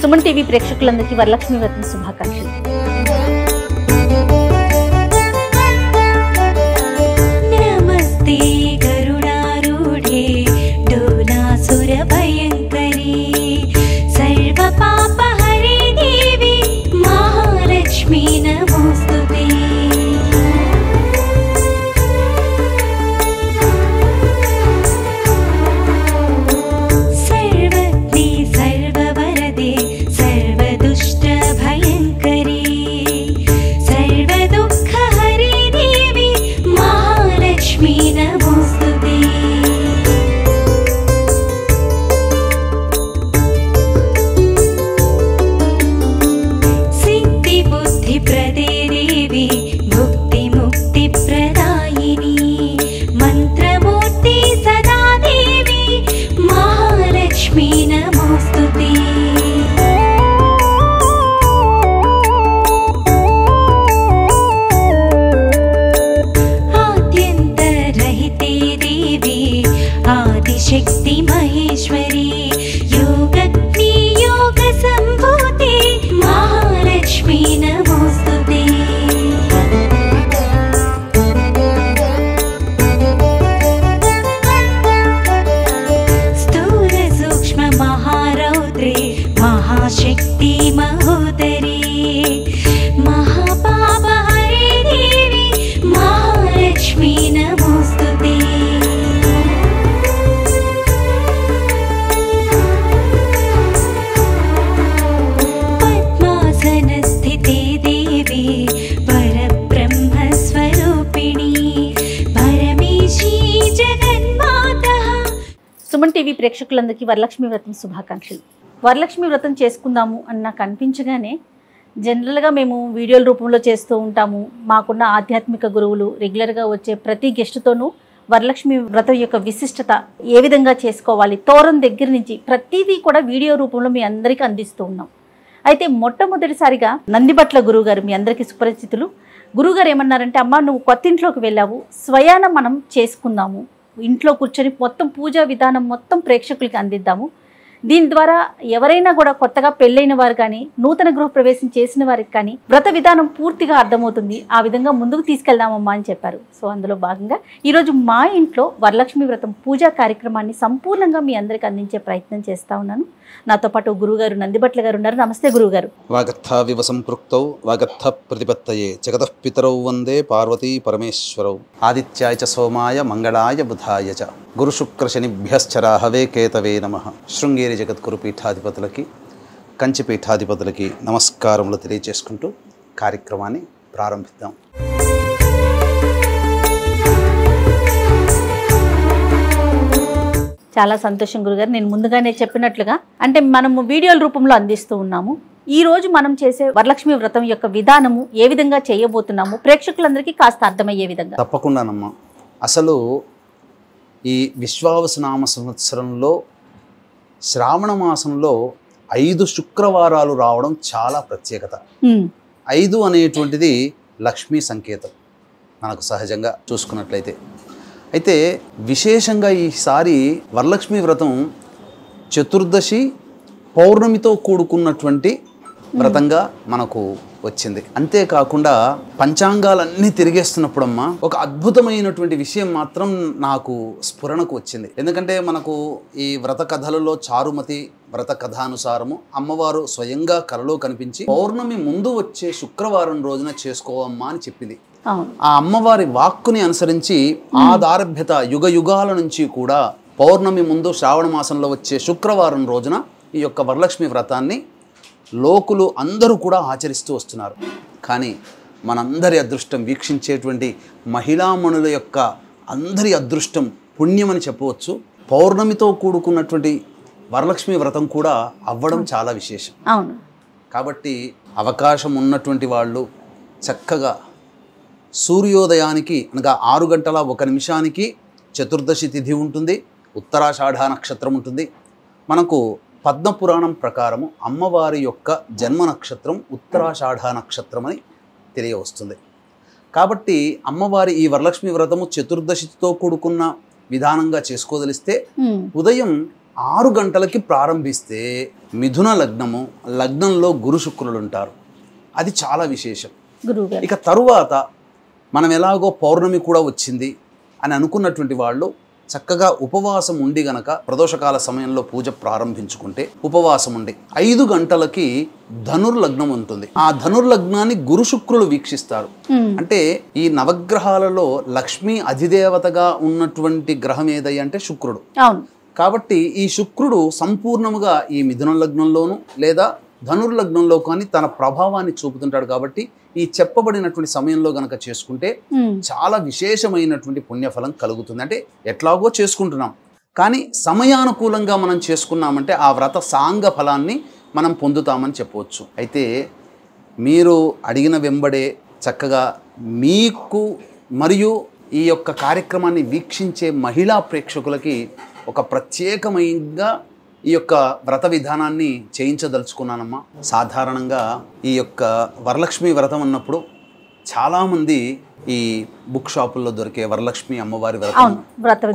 Suman TV ప్రేక్షకులందరికీ వరలక్ష్మి వ్రతం శుభాకాంక్షలు. నమస్తే గరుడారూఢే డోలాసుర భయంకరీ సర్వ పాపహరే దేవి మహాలక్ష్మీ నమోస్తుతే. शक्ति महेश्वरी योगग्नि योग संभूते महालक्ष्मी नमोस्तुते. स्थूल सूक्ष्म महारौद्रे महाशक्ति महोदरी महापापहरे देवी महालक्ष्मी नमोस्तुते. సుమన్ టీవీ ప్రేక్షకులందరికీ వరలక్ష్మి వ్రతం శుభాకాంక్షలు. వరలక్ష్మి వ్రతం చేసుకుందాము అని నాకు అనిపించగానే జనరల్గా మేము వీడియోల రూపంలో చేస్తూ ఉంటాము. మాకున్న ఆధ్యాత్మిక గురువులు రెగ్యులర్గా వచ్చే ప్రతి గెస్ట్తోనూ వరలక్ష్మి వ్రతం యొక్క విశిష్టత ఏ విధంగా చేసుకోవాలి, తోరం దగ్గర నుంచి ప్రతిదీ కూడా వీడియో రూపంలో మీ అందరికీ అందిస్తూ ఉన్నాం. అయితే మొట్టమొదటిసారిగా నందిబట్ల గురువుగారు మీ అందరికీ సుపరిచితులు. గురువుగారు ఏమన్నారంటే, అమ్మ నువ్వు కొత్త ఇంట్లోకి వెళ్ళావు, స్వయాన మనం చేసుకుందాము, ఇంట్లో కూర్చొని మొత్తం పూజా విధానం మొత్తం ప్రేక్షకులకి అందిద్దాము. దీని ద్వారా ఎవరైనా కూడా కొత్తగా పెళ్ళైన వారు కానీ నూతన గృహప్రవేశం చేసిన వారికి కానీ వ్రత విధానం పూర్తిగా అర్థమవుతుంది. ఆ విధంగా ముందుకు తీసుకెళ్దామమ్మా అని చెప్పారు. సో అందులో భాగంగా ఈరోజు మా ఇంట్లో వరలక్ష్మి వ్రతం పూజా కార్యక్రమాన్ని సంపూర్ణంగా మీ అందరికి అందించే ప్రయత్నం చేస్తా ఉన్నాను. నాతో పాటు గురువుగారు నందిబట్ల గారు ఉన్నారు. నమస్తే గురువుగారు. వాగర్థావివ సంపృక్తౌ వాగర్థ ప్రతిపత్తయే జగతః పితరౌ వందే పార్వతీ పరమేశ్వరౌ ఆదిత్యాయ చ సోమాయ మంగళాయ బుధాయ చ గురు శుక్ర శనిభ్యశ్చ రాహవే కేతవే నమః. శృంగేరి జగద్గురు పీఠాధిపతులకి కంచి పీఠాధిపతులకి నమస్కారములు తెలియజేసుకుంటూ కార్యక్రమాన్ని ప్రారంభిద్దాం. చాలా సంతోషం గురుగారు. నేను ముందుగానే చెప్పినట్లుగా అంటే మనము వీడియోల రూపంలో అందిస్తూ ఉన్నాము. ఈ రోజు మనం చేసే వరలక్ష్మి వ్రతం యొక్క విధానము ఏ విధంగా చేయబోతున్నాము ప్రేక్షకులందరికీ కాస్త అర్థమయ్యే విధంగా. తప్పకుండానమ్మా. అసలు ఈ విశ్వావసునామ సంవత్సరంలో శ్రావణ మాసంలో 5 శుక్రవారాలు రావడం చాలా ప్రత్యేకత. 5 అనేటువంటిది లక్ష్మీ సంకేతం మనకు సహజంగా చూసుకున్నట్లయితే. అయితే విశేషంగా ఈసారి వరలక్ష్మి వ్రతం చతుర్దశి పౌర్ణమితో కూడుకున్నటువంటి వ్రతంగా మనకు వచ్చింది. అంతేకాకుండా పంచాంగాలన్నీ తిరిగేస్తున్నప్పుడమ్మా ఒక అద్భుతమైనటువంటి విషయం మాత్రం నాకు స్ఫురణకు వచ్చింది. ఎందుకంటే మనకు ఈ వ్రత కథలలో చారుమతి వ్రత కథానుసారము అమ్మవారు స్వయంగా కలలో కనిపించి పౌర్ణమి ముందు వచ్చే శుక్రవారం రోజున చేసుకోవమ్మా అని చెప్పింది. ఆ అమ్మవారి వాక్కుని అనుసరించి ఆ దారభ్యత యుగ యుగాల నుంచి కూడా పౌర్ణమి ముందు శ్రావణ మాసంలో వచ్చే శుక్రవారం రోజున ఈ యొక్క వరలక్ష్మి వ్రతాన్ని లోకులు అందరూ కూడా ఆచరిస్తూ వస్తున్నారు. కానీ మనందరి అదృష్టం, వీక్షించేటువంటి మహిళామణుల యొక్క అందరి అదృష్టం, పుణ్యమని చెప్పవచ్చు. పౌర్ణమితో కూడుకున్నటువంటి వరలక్ష్మి వ్రతం కూడా అవ్వడం చాలా విశేషం. కాబట్టి అవకాశం ఉన్నటువంటి వాళ్ళు చక్కగా సూర్యోదయానికి అనగా 6 గంటల 1 నిమిషానికి చతుర్దశి తిథి ఉంటుంది, ఉత్తరాషాఢ నక్షత్రం ఉంటుంది. మనకు పద్మపురాణం ప్రకారము అమ్మవారి యొక్క జన్మ నక్షత్రం ఉత్తరాషాఢ నక్షత్రం అని తెలియవస్తుంది. కాబట్టి అమ్మవారి ఈ వరలక్ష్మి వ్రతము చతుర్దశితో కూడుకున్న విధానంగా చేసుకోదలిస్తే ఉదయం 6 గంటలకి ప్రారంభిస్తే మిథున లగ్నము, లగ్నంలో గురు శుక్రులు ఉంటారు. అది చాలా విశేషం. గురువుగారు ఇక తరువాత మనం ఎలాగో పౌర్ణమి కూడా వచ్చింది అని అనుకున్నటువంటి వాళ్ళు చక్కగా ఉపవాసం ఉండి గనక ప్రదోషకాల సమయంలో పూజ ప్రారంభించుకుంటే ఉపవాసం ఉండి 5 గంటలకి ధనుర్లగ్నం ఉంటుంది. ఆ ధనుర్లగ్నాన్ని గురు శుక్రులు వీక్షిస్తారు. అంటే ఈ నవగ్రహాలలో లక్ష్మీ అధిదేవతగా ఉన్నటువంటి గ్రహం ఏదయ్య అంటే శుక్రుడు. అవును. కాబట్టి ఈ శుక్రుడు సంపూర్ణముగా ఈ మిథున లగ్నంలోను లేదా ధనుర్లగ్నంలో కానీ తన ప్రభావాన్ని చూపుతుంటాడు. కాబట్టి ఈ చెప్పబడినటువంటి సమయంలో గనక చేసుకుంటే చాలా విశేషమైనటువంటి పుణ్యఫలం కలుగుతుంది. అంటే ఎట్లాగో చేసుకుంటున్నాం, కానీ సమయానుకూలంగా మనం చేసుకున్నామంటే ఆ వ్రత సాంగ ఫలాన్ని మనం పొందుతామని చెప్పవచ్చు. అయితే మీరు అడిగిన వెంబడే చక్కగా మీకు మరియు ఈ యొక్క కార్యక్రమాన్ని వీక్షించే మహిళా ప్రేక్షకులకి ఒక ప్రత్యేకమైనగా ఈ యొక్క వ్రత విధానాన్ని చేయించదలుచుకున్నానమ్మా. సాధారణంగా ఈ యొక్క వరలక్ష్మి వ్రతం అన్నప్పుడు చాలామంది ఈ బుక్ షాపుల్లో దొరికే వరలక్ష్మి అమ్మవారి వ్రతం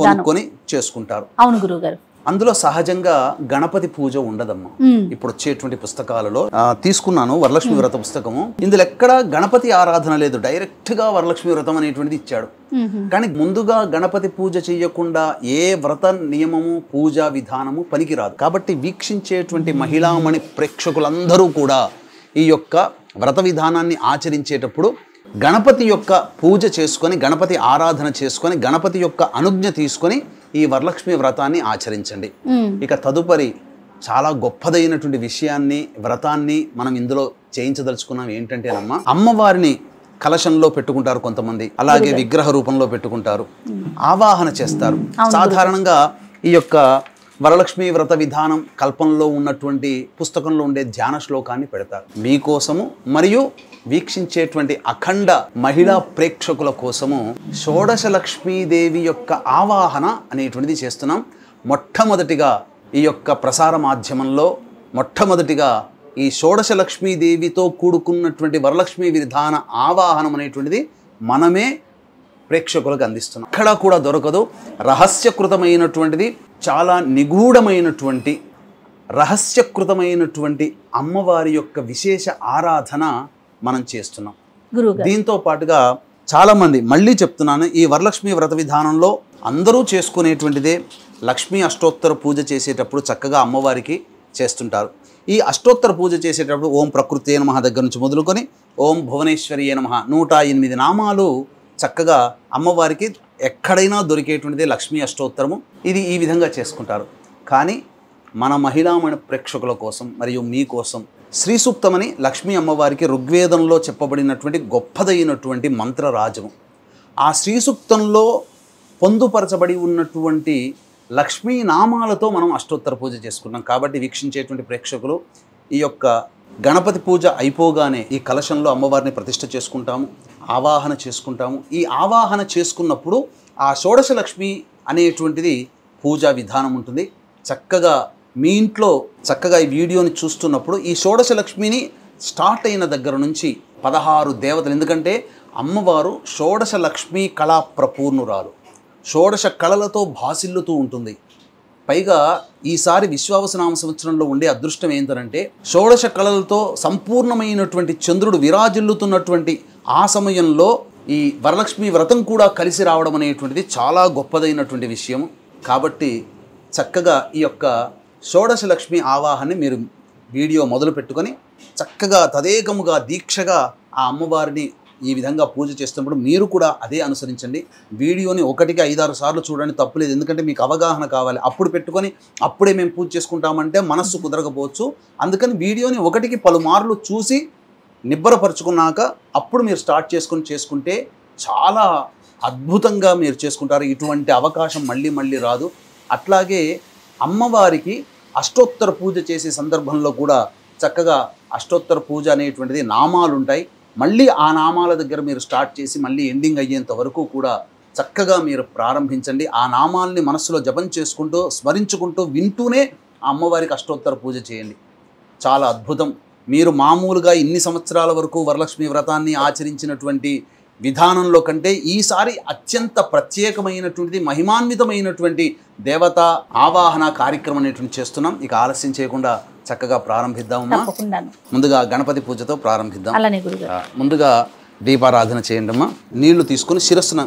కొనుక్కొని చేసుకుంటారు. అవును గురువుగారు. అందులో సహజంగా గణపతి పూజ ఉండదమ్మా. ఇప్పుడు వచ్చేటువంటి పుస్తకాలలో తీసుకున్నాను వరలక్ష్మి వ్రత పుస్తకము. ఇందులో ఎక్కడ గణపతి ఆరాధన లేదు, డైరెక్ట్ గా వరలక్ష్మి వ్రతం అనేటువంటిది ఇచ్చాడు. కానీ ముందుగా గణపతి పూజ చేయకుండా ఏ వ్రత నియమము పూజా విధానము పనికిరాదు. కాబట్టి వీక్షించేటువంటి మహిళామణి ప్రేక్షకులందరూ కూడా ఈ యొక్క వ్రత విధానాన్ని ఆచరించేటప్పుడు గణపతి యొక్క పూజ చేసుకొని, గణపతి ఆరాధన చేసుకొని, గణపతి యొక్క అనుజ్ఞ తీసుకొని ఈ వరలక్ష్మి వ్రతాన్ని ఆచరించండి. ఇక తదుపరి చాలా గొప్పదైనటువంటి విషయాన్ని, వ్రతాన్ని మనం ఇందులో చేయించదలుచుకున్నాం. ఏంటంటేనమ్మా, అమ్మవారిని కలశంలో పెట్టుకుంటారు కొంతమంది, అలాగే విగ్రహ రూపంలో పెట్టుకుంటారు, ఆవాహన చేస్తారు. సాధారణంగా ఈ యొక్క వరలక్ష్మి వ్రత విధానం కల్పనలో ఉన్నటువంటి పుస్తకంలో ఉండే ధ్యాన శ్లోకాన్ని పెడతారు. మీకోసము మరియు వీక్షించేటువంటి అఖండ మహిళా ప్రేక్షకుల కోసము షోడశ లక్ష్మీదేవి యొక్క ఆవాహన అనేటువంటిది చేస్తున్నాం. మొట్టమొదటిగా ఈ యొక్క ప్రసార మాధ్యమంలో మొట్టమొదటిగా ఈ షోడశ లక్ష్మీదేవితో కూడుకున్నటువంటి వరలక్ష్మి విధాన ఆవాహనం అనేటువంటిది మనమే ప్రేక్షకులకు అందిస్తున్నాం. ఎక్కడా కూడా దొరకదు. రహస్యకృతమైనటువంటిది, చాలా నిగూఢమైనటువంటి రహస్యకృతమైనటువంటి అమ్మవారి యొక్క విశేష ఆరాధన మనం చేస్తున్నాం. దీంతో పాటుగా చాలామంది, మళ్ళీ చెప్తున్నాను, ఈ వరలక్ష్మి వ్రత విధానంలో అందరూ చేసుకునేటువంటిదే లక్ష్మీ అష్టోత్తర పూజ చేసేటప్పుడు చక్కగా అమ్మవారికి చేస్తుంటారు. ఈ అష్టోత్తర పూజ చేసేటప్పుడు ఓం ప్రకృతే నమః దగ్గర నుంచి మొదలుకొని ఓం భువనేశ్వరియే నమః 108 నామాలు చక్కగా అమ్మవారికి ఎక్కడైనా దొరికేటువంటిదే లక్ష్మీ అష్టోత్తరము. ఇది ఈ విధంగా చేసుకుంటారు. కానీ మన మహిళామణి ప్రేక్షకుల కోసం మరియు మీకోసం శ్రీ సూక్తమని లక్ష్మీ అమ్మవారికి ఋగ్వేదంలో చెప్పబడినటువంటి గొప్పదైనటువంటి మంత్రరాజము, ఆ శ్రీ సూక్తంలో పొందుపరచబడి ఉన్నటువంటి లక్ష్మీ నామాలతో మనం అష్టోత్తర పూజ చేసుకున్నాం. కాబట్టి వీక్షించేటువంటి ప్రేక్షకులు ఈ యొక్క గణపతి పూజ అయిపోగానే ఈ కలశంలో అమ్మవారిని ప్రతిష్ఠ చేసుకుంటాము, ఆవాహన చేసుకుంటాము. ఈ ఆవాహన చేసుకున్నప్పుడు ఆ షోడశ లక్ష్మి అనేటువంటిది పూజా విధానం ఉంటుంది. చక్కగా మీ ఇంట్లో చక్కగా ఈ వీడియోని చూస్తున్నప్పుడు ఈ షోడశ లక్ష్మిని స్టార్ట్ అయిన దగ్గర నుంచి 16 దేవతలు, ఎందుకంటే అమ్మవారు షోడశ లక్ష్మీ కళా ప్రపూర్ణురాలు, షోడశ కళలతో భాసిల్లుతూ ఉంటుంది. పైగా ఈసారి విశ్వావసనామ సంవత్సరంలో ఉండే అదృష్టం ఏంటంటే షోడశ కళలతో సంపూర్ణమైనటువంటి చంద్రుడు విరాజిల్లుతున్నటువంటి ఆ సమయంలో ఈ వరలక్ష్మి వ్రతం కూడా కలిసి రావడం అనేటువంటిది చాలా గొప్పదైనటువంటి విషయం. కాబట్టి చక్కగా ఈ యొక్క షోడశ లక్ష్మి ఆవాహాన్ని మీరు వీడియో మొదలు పెట్టుకొని చక్కగా తదేకముగా దీక్షగా ఆ అమ్మవారిని ఈ విధంగా పూజ చేస్తున్నప్పుడు మీరు కూడా అదే అనుసరించండి. వీడియోని 1కి 5-6 సార్లు చూడండి, తప్పులేదు. ఎందుకంటే మీకు అవగాహన కావాలి. అప్పుడు పెట్టుకొని అప్పుడే మేము పూజ చేసుకుంటామంటే మనస్సు కుదరకపోవచ్చు. అందుకని వీడియోని 1కి పలుమార్లు చూసి నిబ్బరపరుచుకున్నాక అప్పుడు మీరు స్టార్ట్ చేసుకుంటే చాలా అద్భుతంగా మీరు చేసుకుంటారు. ఇటువంటి అవకాశం మళ్ళీ మళ్ళీ రాదు. అట్లాగే అమ్మవారికి అష్టోత్తర పూజ చేసే సందర్భంలో కూడా చక్కగా అష్టోత్తర పూజ అనేటువంటిది నామాలు ఉంటాయి. మళ్ళీ ఆ నామాల దగ్గర మీరు స్టార్ట్ చేసి మళ్ళీ ఎండింగ్ అయ్యేంత వరకు కూడా చక్కగా మీరు ప్రారంభించండి. ఆ నామాల్ని మనసులో జపం చేసుకుంటూ స్మరించుకుంటూ వింటూనే ఆ అమ్మవారికి అష్టోత్తర పూజ చేయండి. చాలా అద్భుతం. మీరు మామూలుగా ఇన్ని సంవత్సరాల వరకు వరలక్ష్మి వ్రతాన్ని ఆచరించినటువంటి విధానంలో కంటే ఈసారి అత్యంత ప్రత్యేకమైనటువంటిది, మహిమాన్వితమైనటువంటి దేవతా ఆవాహన కార్యక్రమం అనేటువంటి చేస్తున్నాం. ఇక ఆలస్యం చేయకుండా చక్కగా ప్రారంభిద్దామమ్మా. తప్పకుండాను. ముందుగా గణపతి పూజతో ప్రారంభిద్దాం. అలానే గురుగారు. ముందుగా దీపారాధన చేయండి అమ్మా. నీళ్లు తీసుకుని శిరస్సున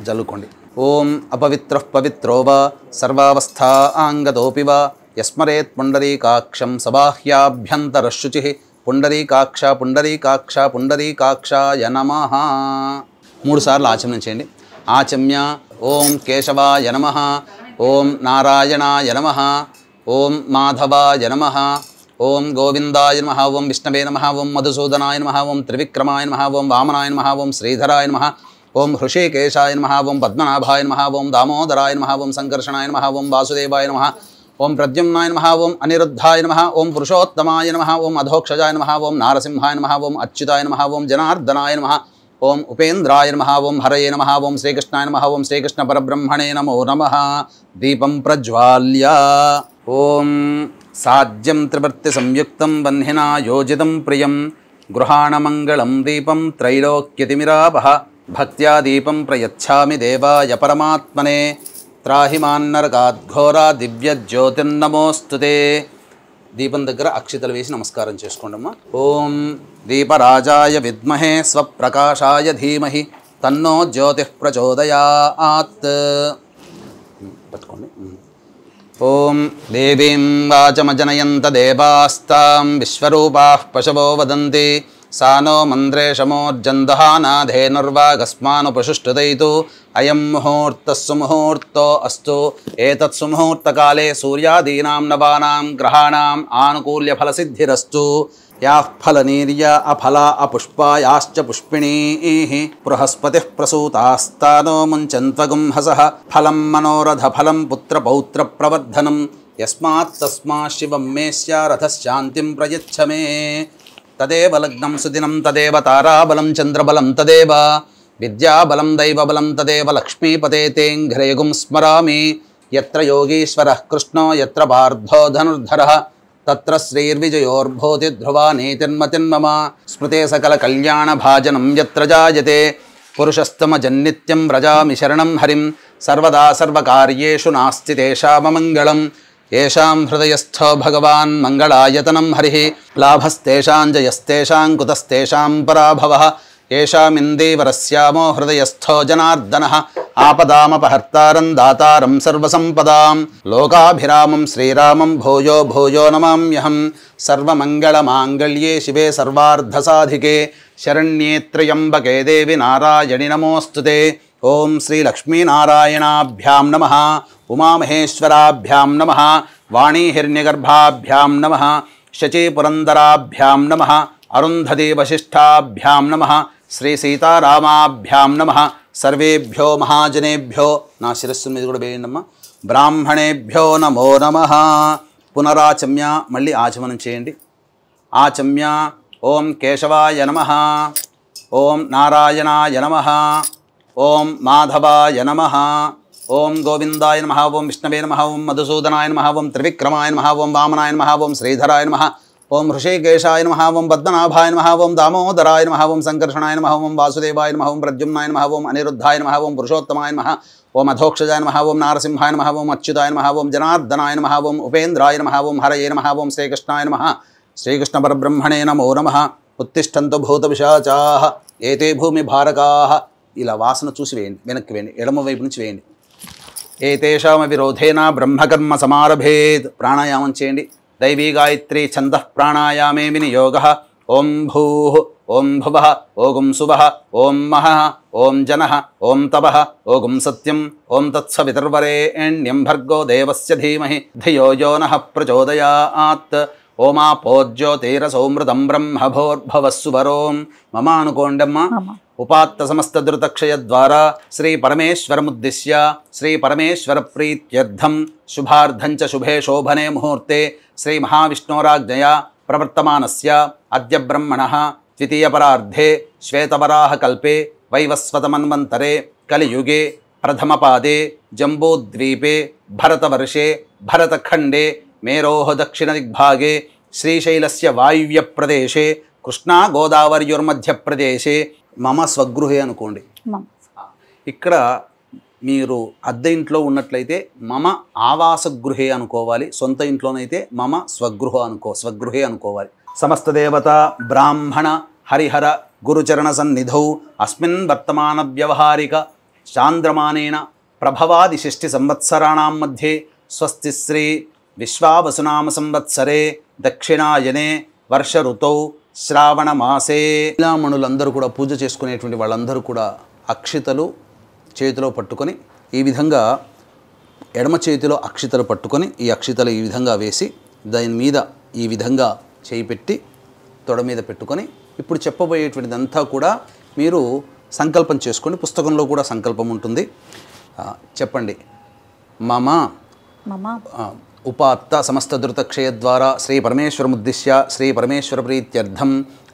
జల్లుకోండి. ఓం అపవిత్ర పవిత్రో వా సర్వావస్థాంగతోపి వా యస్మరేత్ పుండరీకాక్షం సబాహ్యాభ్యంతరశుచి పుండరీకాక్ష పుండరీకాక్ష పుండరీకాక్షాయ నమః. 3 సార్లు ఆచమనం చేయండి. ఆచమ్య ఓం కేశవాయ నమః, ఓం నారాయణాయ నమః, ఓం మాధవాయ నమః, ఓం గోవిందాయ నమః, ఓం విష్ణవే నమః, ఓం మధుసూదనాయ నమః, ఓం త్రివిక్రమాయ నమః, ఓం వామనాయ నమః, ఓం శ్రీధరాయ నమః, ఓం హృషికేశాయ నమః, ఓం పద్మనాభాయ నమః, ఓం దామోదరాయ నమః, ఓం సంకర్షణాయ నమః, ఓం వాసుదేవాయ నమః, ఓం ప్రద్యుమ్నాయ నమః, ఓం అనిరుద్ధాయ నమః, ఓం పురుషోత్తమాయ నమః, ఓం అధోక్షజాయ నమః, ఓం నారసింహాయ నమః, ఓం అచ్యుతాయ నమః, ఓం జనార్దనాయ నమః, ఓం ఉపేంద్రాయ నమః, ఓం హరయే నమః, ఓం శ్రీకృష్ణాయ నమః, ఓం శ్రీకృష్ణ పరబ్రహ్మణే నమో నమః. దీపం ప్రజ్వాల్య ఓం సాజ్యం త్రివర్తి సంయుక్తం వహ్నినా యోజితం ప్రియం గృహాణమంగళం దీపం త్రైలోక్యతిమిరాపః భక్త్యా దీపం ప్రయచ్ఛామి దేవాయ పరమాత్మనే త్రాహిమాన్నరకాద్ఘోరా దివ్య జ్యోతిర్నమోస్తుతే. దీపం దగ్గర అక్షితలు వేసి నమస్కారం చేసుకోండమ్మా. ఓం దీపరాజాయ విద్మహే స్వప్రకాశాయ ధీమహి తన్నో జ్యోతిః ప్రచోదయాత్. పట్టుకోండి. ఓం దేవీం వాచమజనయంత దేవాస్తాం విశ్వరూపాః పశవో వదంతి సా నో మంత్రేషమోర్జందహానాధేనుర్వాగస్మానుపశుష్టుదైతు అయం ముహూర్తః సుముహూర్తో అస్తు. ఏతత్ సుముహూర్తకాలే సూర్యాదీనాం నవానాం గ్రహాణాం ఆనుకూల్యఫలసిద్ధిరస్తు. యాః ఫలనీర్యా అఫలా అపుష్పాయాశ్చ పుష్పిణీః బృహస్పతిః ప్రసూతాస్తానో ముంచన్త్వగుంహసః ఫలం మనోరథ ఫలం పుత్రపౌత్ర ప్రవర్ధనం యస్మాత్ తస్మాత్ శివం మే స్యారథశాంతిం ప్రయచ్ఛ మే. తదేవ లగ్నం సుదినం తదేవ తారాబలం చంద్రబలం తదేవ విద్యాబలం దైవబలం తదేవ లక్ష్మీపతే తేంఘ్రయగుం స్మరామి. యత్ర యోగీశ్వరః కృష్ణో యత్ర పార్థో ధనుర్ధరః తత్ర శ్రీర్విజయోర్భూతి ధ్రువా నీతిర్మతిర్మమ. స్మృతే సకల కళ్యాణ భాజనం యత్ర జాయతే పురుషస్తమజన్నిత్యం వ్రజామి శరణం హరిం. సర్వదా సర్వకార్యేషు నాస్తి తేషామమంగళం. येषां हृदयस्थो भगवान् मङ्गलायतनं हरिः लाभस्तेषां जयस्तेषां कुतस्तेषां पराभवः. येषामिन्दीवरस्यामो हृदयस्थो जनार्दनः आपदामपहर्तारं दातारं सर्वसम्पदां लोकाभिरामं श्रीरामं भूयो भूयो नमाम्यहं. सर्वमङ्गलमाङ्गल्ये शिवे सर्वार्धसाधिके शरण्ये त्र्यम्बके देवि नारायणि नमोऽस्तुते. ओं श्रीलक्ष्मीनारायणाभ्यां नमः, उमामहेश्वराभ्यां नमः, वाणीहिरण्यगर्भाभ्यां नमः, शचीपुरन्दराभ्यां नमः, अरुन्धतीवशिष्ठाभ्यां नमः, श्रीसीतारामाभ्यां नमः. सर्वेभ्यो महाजनेभ्यो ना शिरस्सु మీద కూడా వేయండమ్మా. బ్రాహ్మణేభ్యో నమో నమః. పునరాచమ్య మళ్ళీ ఆచమనం చేయండి. ఆచమ్య ఓం కేశవాయ నమః, ఓం నారాయణాయ నమః, ఓం మాధవాయ నమః, ఓం గోవిందాయ నమః, ఓం విష్ణవే నమః, ఓం మధుసూదనాయ నమః, ఓం త్రివిక్రమాయ నమః, ఓం వామనాయ నమః, ఓం శ్రీధరాయ నమః, ఓం హృషికేశాయ నమః, ఓం పద్మనాభాయ నమః, ఓం దామోదరాయ నమః, ఓం సంకర్షణాయ నమః, ఓం వాసుదేవాయ నమః, ఓం ప్రద్యుమ్నాయ నమః, ఓం అనిరుద్ధాయ నమః, ఓం పురుషోత్తమాయ నమః, ఓం అధోక్షజాయ నమః, ఓం నారసింహాయ నమః, ఓం అచ్యుతాయ నమః, ఓం జనార్దనాయ నమః, ఓం ఉపేంద్రాయ నమః, ఓం హరయే నమః, ఓం శ్రీకృష్ణాయ నమః. శ్రీకృష్ణ పరబ్రహ్మణే నమో నమః. ఉత్తిష్టంతు భూత పిశాచాః ఏతే భూమి భారకాః. ఇలా వాసన చూసి వేయండి, వెనక్కి వేయండి, ఎడమ వైపు నుంచి వేయండి. ఏతేషామ విరోధేన బ్రహ్మకర్మ సమారభేత్. ప్రాణాయామం చేయండి. దైవీ గాయత్రీ ఛందః ప్రాణాయామే వినియోగః. ఓం భూః, ఓం భువః, ఓం సువః, ఓం మహః, ఓం జనః, ఓం తపః, ఓం సత్యం, ఓం తత్సవితుర్వరేణ్యం భర్గో దేవస్య ధీమహి ధియో యో నః ప్రచోదయాత్. ఓమాపోజ్యోతిరసౌమృతం బ్రహ్మభోర్భవస్సువరోం. మమ అనుకోండమ్మా. ఉపాత్త సమస్త ధృతక్షయ ద్వారా శ్రీ పరమేశ్వరముద్దిశ్య శ్రీ పరమేశ్వర ప్రీత్యర్థం శుభార్థం చ శుభే శోభనే ముహూర్తే శ్రీ మహావిష్ణోరాజ్ఞయా ప్రవర్తమానస్య అద్య బ్రహ్మణః ద్వితీయపరార్ధే శ్వేతవరాహకల్పే వైవస్వతమన్వంతరే కలియుగే ప్రథమపాదే జంబూద్వీపే భరతవర్షే భరతఖండే మేరోః దక్షిణదిగ్భాగే శ్రీశైలస్య వాయువ్యప్రదేశే కృష్ణా గోదావర్యుర్మధ్యప్రదేశే మమ స్వగృహే అనుకోండి. మమ. ఇక్కడ మీరు అద్దె ఇంట్లో ఉన్నట్లయితే మమ ఆవాసగృహే అనుకోవాలి. సొంత ఇంట్లోనైతే మమ స్వగృహే అనుకోవాలి. సమస్త దేవత బ్రాహ్మణ హరిహర గురుచరణ సన్నిధౌ అస్మిన్ వర్తమాన వ్యవహారిక చాంద్రమానేన ప్రభవాది 6 సంవత్సరాణం మధ్యే స్వస్తి శ్రీ విశ్వావసునామ సంవత్సరే దక్షిణాయనే వర్ష ఋతౌ శ్రావణ మాసే. మహిళామణులందరూ కూడా పూజ చేసుకునేటువంటి వాళ్ళందరూ కూడా అక్షితలు చేతిలో పట్టుకొని ఈ విధంగా ఎడమ చేతిలో అక్షితలు పట్టుకొని ఈ అక్షితలు ఈ విధంగా వేసి దాని మీద ఈ విధంగా చేయి పెట్టి తొడ మీద పెట్టుకొని ఇప్పుడు చెప్పబోయేటువంటిదంతా కూడా మీరు సంకల్పం చేసుకోండి. పుస్తకంలో కూడా సంకల్పం ఉంటుంది. చెప్పండి. మమ ఉపాత్త సమస్త ధృతక్షయ ద్వారా శ్రీ పరమేశ్వరముద్దిశ్య శ్రీ పరమేశ్వర ప్రీత్యర్థం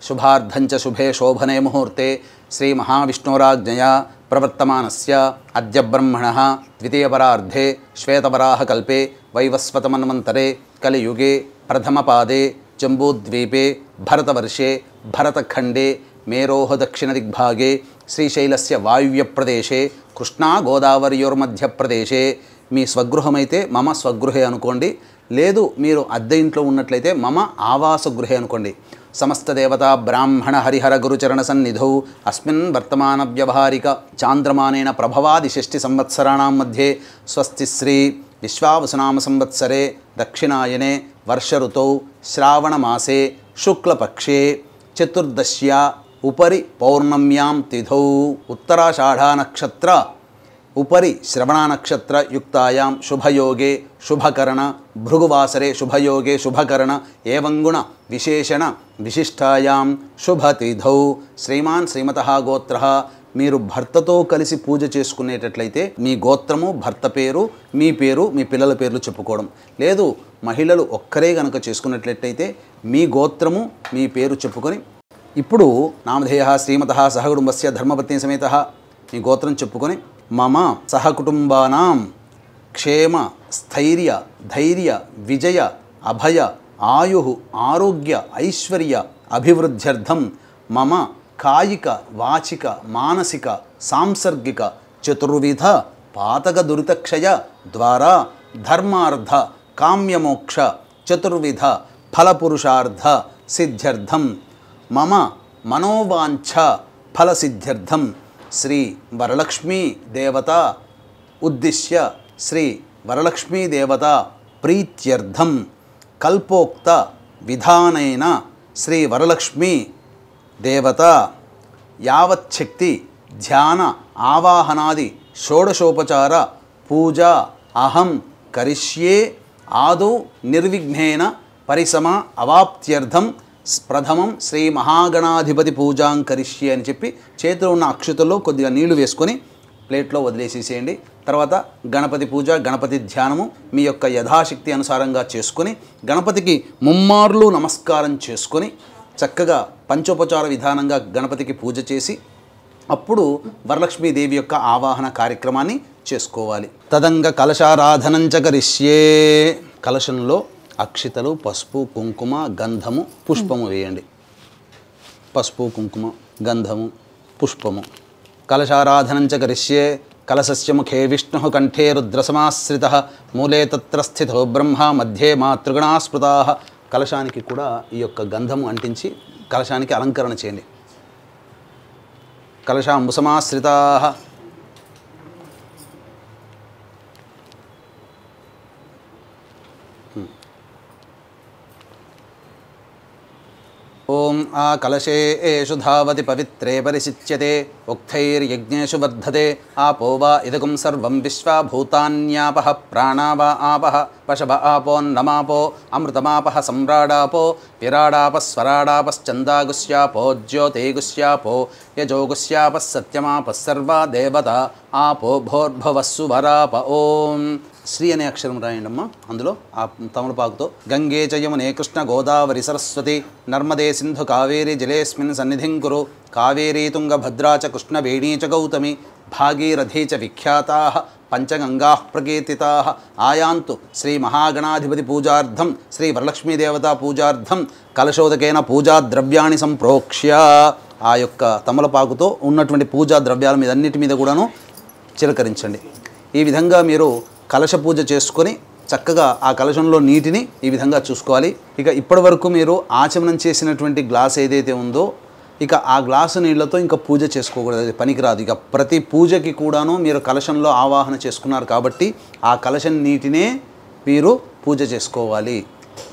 శుభార్థంచ శుభే శోభనే ముహూర్తే శ్రీ మహావిష్ణోరాజ్ఞయా ప్రవర్తమానస్య అద్య బ్రహ్మణః ద్వితీయపరార్ధే శ్వేతవరాహకల్పే వైవస్వతమన్వంతరే కలియుగే ప్రథమపాదే జంబూద్వీపే భరతవర్షే భరతఖండే మేరోహ దక్షిణదిగ్భాగే శ్రీశైలస్య వాయువ్యప్రదేశే కృష్ణా గోదావరియోర్మధ్యప్రదేశే. మీ స్వగృహమైతే మమ స్వగృహే అనుకోండి. లేదు మీరు అద్దె ఇంట్లో ఉన్నట్లయితే మమ ఆవాసగృహే అనుకోండి. సమస్త దేవతా బ్రాహ్మణ హరిహర గురుచరణ సన్నిధౌ అస్మిన్ వర్తమాన వ్యవహారిక చాంద్రమానేన ప్రభవాది 6 సంవత్సరాణం మధ్యే స్వస్తి శ్రీ విశ్వావసునామ సంవత్సరే దక్షిణాయనే వర్ష ఋతౌ శ్రావణ మాసే శుక్లపక్షే చతుర్దశ్యా ఉపరి పౌర్ణమ్యాం తిథౌ ఉత్తరాషాఢా నక్షత్ర ఉపరి శ్రవణ నక్షత్ర యుక్తాయాం శుభయోగే శుభకరణ భృగువాసరే శుభయోగే శుభకరణ ఏవంగుణ విశేషణ విశిష్టాయాం శుభతిథౌ. శ్రీమాన్ శ్రీమతః గోత్రః. మీరు భర్తతో కలిసి పూజ చేసుకునేటట్లయితే మీ గోత్రము భర్త పేరు మీ పేరు మీ పిల్లల పేర్లు చెప్పుకోవడం. లేదు మహిళలు ఒక్కరే గనక చేసుకున్నట్లయితే మీ గోత్రము మీ పేరు చెప్పుకొని ఇప్పుడు నామధేయ శ్రీమతః సహకుటుంబస్య ధర్మపత్ని సమేతః మీ గోత్రం చెప్పుకొని మమ సహకుటుంబానాం క్షేమ స్థైర్య ధైర్య విజయ అభయ ఆయు ఆరోగ్య ఐశ్వర్య అభివృద్ధ్యర్థం మమ కాయిక వాచిక మానసిక సాంసర్గిక చతుర్విధ పాతక దురితక్షయ ద్వారా ధర్మార్థ కామ్యమోక్ష చతుర్విధ ఫలపురుషార్థ సిద్ధ్యర్థం మమ మనోవాంఛ ఫలసిద్ధ్యర్థం శ్రీ వరలక్ష్మీ దేవత ఉద్దిశ్య శ్రీ వరలక్ష్మీ దేవత ప్రీత్యర్థం కల్పోక్త విధానైన శ్రీ వరలక్ష్మీ దేవత యావచ్చక్తి ధ్యాన ఆవాహనాది షోడశోపచార పూజ అహం కరిష్యే ఆదౌ నిర్విఘ్నేన పరిసమ అవాప్త్యర్థం ప్రథమం శ్రీ మహాగణాధిపతి పూజాం కరిష్యే అని చెప్పి చేతిలో ఉన్న అక్షతల్లో కొద్దిగా నీళ్లు వేసుకొని ప్లేట్లో వదిలేసేసేయండి. తర్వాత గణపతి పూజ గణపతి ధ్యానము మీ యొక్క యథాశక్తి అనుసారంగా చేసుకొని గణపతికి ముమ్మార్లు నమస్కారం చేసుకొని చక్కగా పంచోపచార విధానంగా గణపతికి పూజ చేసి అప్పుడు వరలక్ష్మీదేవి యొక్క ఆవాహన కార్యక్రమాన్ని చేసుకోవాలి. తదంగ కలశారాధనంచ కరిష్యే. కలశంలో అక్షితలు పసుపు కుంకుమ గంధము పుష్పము వేయండి. పసుపు కుంకుమ గంధము పుష్పము. కలశారాధనంచ కరిష్యే. కలశస్య ముఖే విష్ణు కంఠే రుద్రసమాశ్రిత మూలే తత్ర స్థితో బ్రహ్మ మధ్యే మాతృగణా స్మృతా. కలశానికి కూడా ఈ యొక్క గంధము అంటించి కలశానికి అలంకరణ చేయండి. కలశాంబుసమాశ్రితా. ఓం ఆ కలశేషు ధావతి పవిత్రే పరిశిచ్యతే ఉక్తైర్యజ్ఞేషు వర్ధతే ఆపో వా ఇదకం సర్వం విశ్వా భూతాన్యాపః ప్రాణా వా ఆపః పశవ ఆపోన్నమాపో అమృతమాపః సమ్రాడాపో విరాడాపస్వరాడాపశ్చందాగుస్యాపో జ్యోతిగుస్యాపో యజోగుస్యాపः సత్యమాపः సర్వా దేవత ఆపో భోర్భవస్సు వరాప. ఓం శ్రీ అనే అక్షరం రాయండమ్మా. అందులో ఆ తమలపాకుతో గంగే చ యమునే కృష్ణ గోదావరి సరస్వతి నర్మదే సింధు కావేరి జలేస్మిన్ సన్నిధిం కురు కావేరీ తుంగభద్రా చ కృష్ణవేణీ చ గౌతమి భాగీరథీ చ విఖ్యాతాః పంచగంగాః ప్రకీర్తితాః. ఆయాంతు శ్రీ మహాగణాధిపతి పూజార్థం శ్రీ వరలక్ష్మీదేవతా పూజార్థం కలశోదకేన పూజా ద్రవ్యాణి సంప్రోక్ష్య ఆ యొక్క తమలపాకుతో ఉన్నటువంటి పూజా ద్రవ్యాల మీద అన్నిటి మీద కూడాను చిలకరించండి. ఈ విధంగా మీరు కలశ పూజ చేసుకొని చక్కగా ఆ కలశంలో నీటిని ఈ విధంగా చూసుకోవాలి. ఇక ఇప్పటి వరకు మీరు ఆచమనం చేసినటువంటి గ్లాస్ ఏదైతే ఉందో ఇక ఆ గ్లాసు నీళ్ళతో ఇంకా పూజ చేసుకోకూడదు, అది పనికిరాదు. ఇక ప్రతి పూజకి కూడాను మీరు కలశంలో ఆవాహన చేసుకున్నారు కాబట్టి ఆ కలశం నీటినే మీరు పూజ చేసుకోవాలి.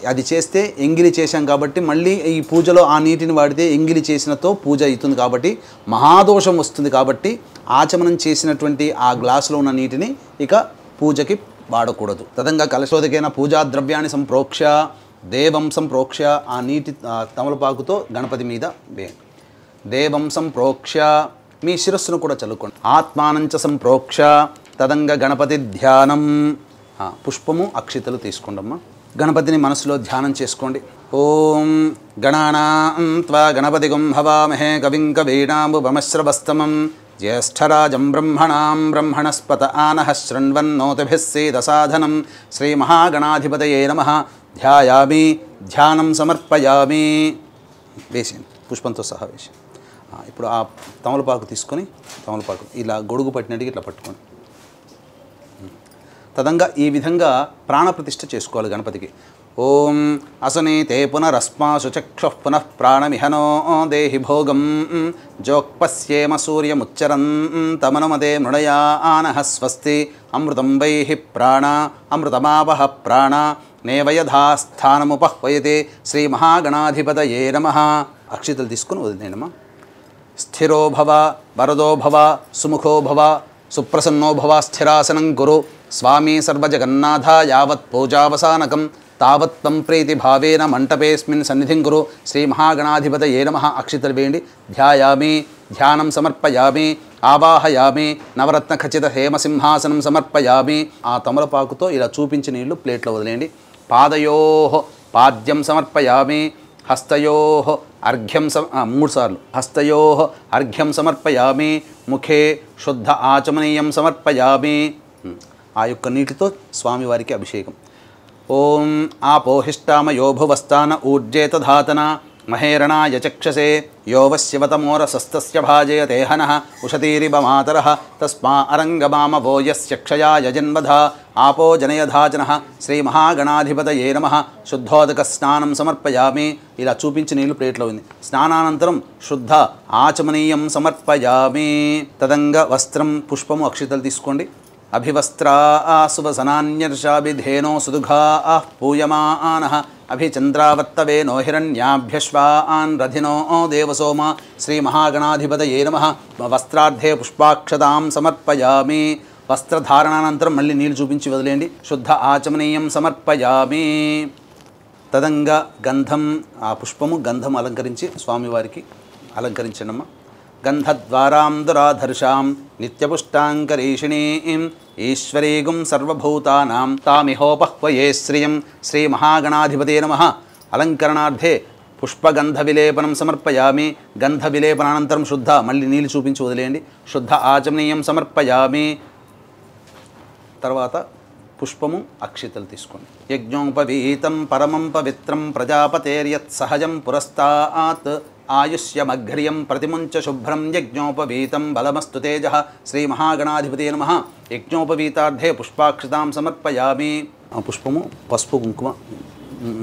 అది చేస్తే ఎంగిలి చేశాం కాబట్టి మళ్ళీ ఈ పూజలో ఆ నీటిని వాడితే ఎంగిలి చేసినతో పూజ అవుతుంది కాబట్టి మహాదోషం వస్తుంది. కాబట్టి ఆచమనం చేసినటువంటి ఆ గ్లాసులో ఉన్న నీటిని ఇక పూజకి వాడకూడదు. తదంగా కలశోదకైన పూజా ద్రవ్యాన్ని సంప్రోక్ష దేవం సంప్రోక్ష ఆ నీటి తమలపాకుతో గణపతి మీద వేయండి. దేవం సంప్రోక్ష మీ శిరస్సును కూడా చల్లుకోండి. ఆత్మానంచ సంప్రోక్ష తదంగా గణపతి ధ్యానం. పుష్పము అక్షితలు తీసుకోండమ్మా. గణపతిని మనసులో ధ్యానం చేసుకోండి. ఓం గణానాం త్వా గణపతిగం హవామహే కవిం కవీనాముపమశ్రవస్తమం జ్యేష్ఠరాజం బ్రహ్మణాం బ్రహ్మణస్పత ఆనః శృణ్వన్నోతిభిः సేదసాధనం శ్రీమహాగణాధిపతయే నమః. ధ్యాయామి ధ్యానం సమర్పయామి. వేసేయండి పుష్పంతో సహా వేసి. ఇప్పుడు ఆ తమలపాకు తీసుకొని తమలపాకు ఇలా గొడుగు పట్టినట్టుగా ఇట్లా పట్టుకోండి. తదంగా ఈ విధంగా ప్రాణప్రతిష్ఠ చేసుకోవాలి గణపతికి. ఓం అసనీతే పునరస్మాసు చక్షుః పునః ప్రాణమిహనో దేహి భోగం జోక్పశ్యేమ సూర్యముచ్చరం తమనుమతే మృడయా ఆనః స్వస్తి అమృతం వైహి ప్రాణ అమృతమావహ ప్రాణ నేవయథాస్థానముపహ్వయతే శ్రీమహాగణాధిపతయే నమః. అక్షితలు తీసుకుని వదిలేనమ్మా. స్థిరో భవ వరదో భవ సుముఖో భవ సుప్రసన్నో భవ స్థిరాసనం కురు స్వామి సర్వజగన్నాథ యావత్ పూజావసానకం తావత్ తం ప్రీతిభావేన మంటపేస్మిన్ సన్నిధిం కురు శ్రీమహాగణాధిపతయే నమః. అక్షితలు వేయండి. ధ్యాయామి ధ్యానం సమర్పయామి ఆవాహయామి నవరత్న ఖచ్చిత హేమసింహాసనం సమర్పయామి. ఆ తమలపాకుతో ఇలా చూపించి నీళ్లు ప్లేట్లో వదిలేయండి. పాదయోః పాద్యం సమర్పయామి. హస్తయోః అర్ఘ్యం 3 సార్లు. హస్తయోః అర్ఘ్యం సమర్పయామి. ముఖే శుద్ధ ఆచమనీయం సమర్పయామి. ఆ యొక్క నీటితో స్వామివారికి అభిషేకం. ఓం ఆపోహిష్టామయో భువస్థాన ఊర్జేత ధాతన మహేరణాయ చక్షసే యోవశ్యవతమోరసస్తస్య భాజయతే హనః ఉషతీరివ మాతరః తస్మా అరంగమామవో యస్య క్షయాయ జన్మధ ఆపో జనయధాచనః శ్రీమహాగణాధిపతయే నమః. శుద్ధోదక స్నానం సమర్పయామి. ఇలా చూపించి నీళ్లు ప్లేట్లో ఉంది. స్నానానంతరం శుద్ధ ఆచమనీయం సమర్పయామి. తదంగా వస్త్రం పుష్పము అక్షితలు తీసుకోండి. అభివస్త్రా సువసనాన్యర్షాభిధేనో సుదుఘా పూయమానః అభిచంద్రావర్తవేనో హిరణ్యాభ్యశ్వాన్ రథినో దేవసోమ శ్రీమహాగణాధిపతయే నమః. వస్త్రార్థే పుష్పాక్షతాం సమర్పయామి. వస్త్రధారణానంతరం మళ్ళీ నీళ్ళు చూపించి వదిలేయండి. శుద్ధ ఆచమనీయం సమర్పయామి. తదంగా గంధం ఆ పుష్పము గంధం అలంకరించి స్వామివారికి అలంకరించండమ్మా. గంధద్వారాం దురాధర్షాం నిత్యపుష్టాంకరీషిణీం ఈశ్వరీగుం సర్వభూతానాం తామిహోపహ్వయే శ్రియం శ్రీమహాగణాధిపతే నమః. అలంకరణార్థే పుష్పగంధ విలేపనం సమర్పయామి. గంధ విలేపనానంతరం శుద్ధ మళ్ళీ నీళ్ళు చూపించి వదిలేయండి. శుద్ధ ఆచమనీయం సమర్పయామి. తర్వాత పుష్పము అక్షితలు తీసుకోండి. యజ్ఞోపవీతం పరమం పవిత్రం ప్రజాపతేర్యత్ సహజం పురస్తాత్ ఆయుష్యమఘ్రియం ప్రతిముంచ శుభ్రం యజ్ఞోపవీతం బలమస్తు తేజః శ్రీమహాగణాధిపతే నమః. యజ్ఞోపవీతార్థే పుష్పాక్షతాం సమర్పయామి. ఆ పుష్పము పసుపు కుంకుమ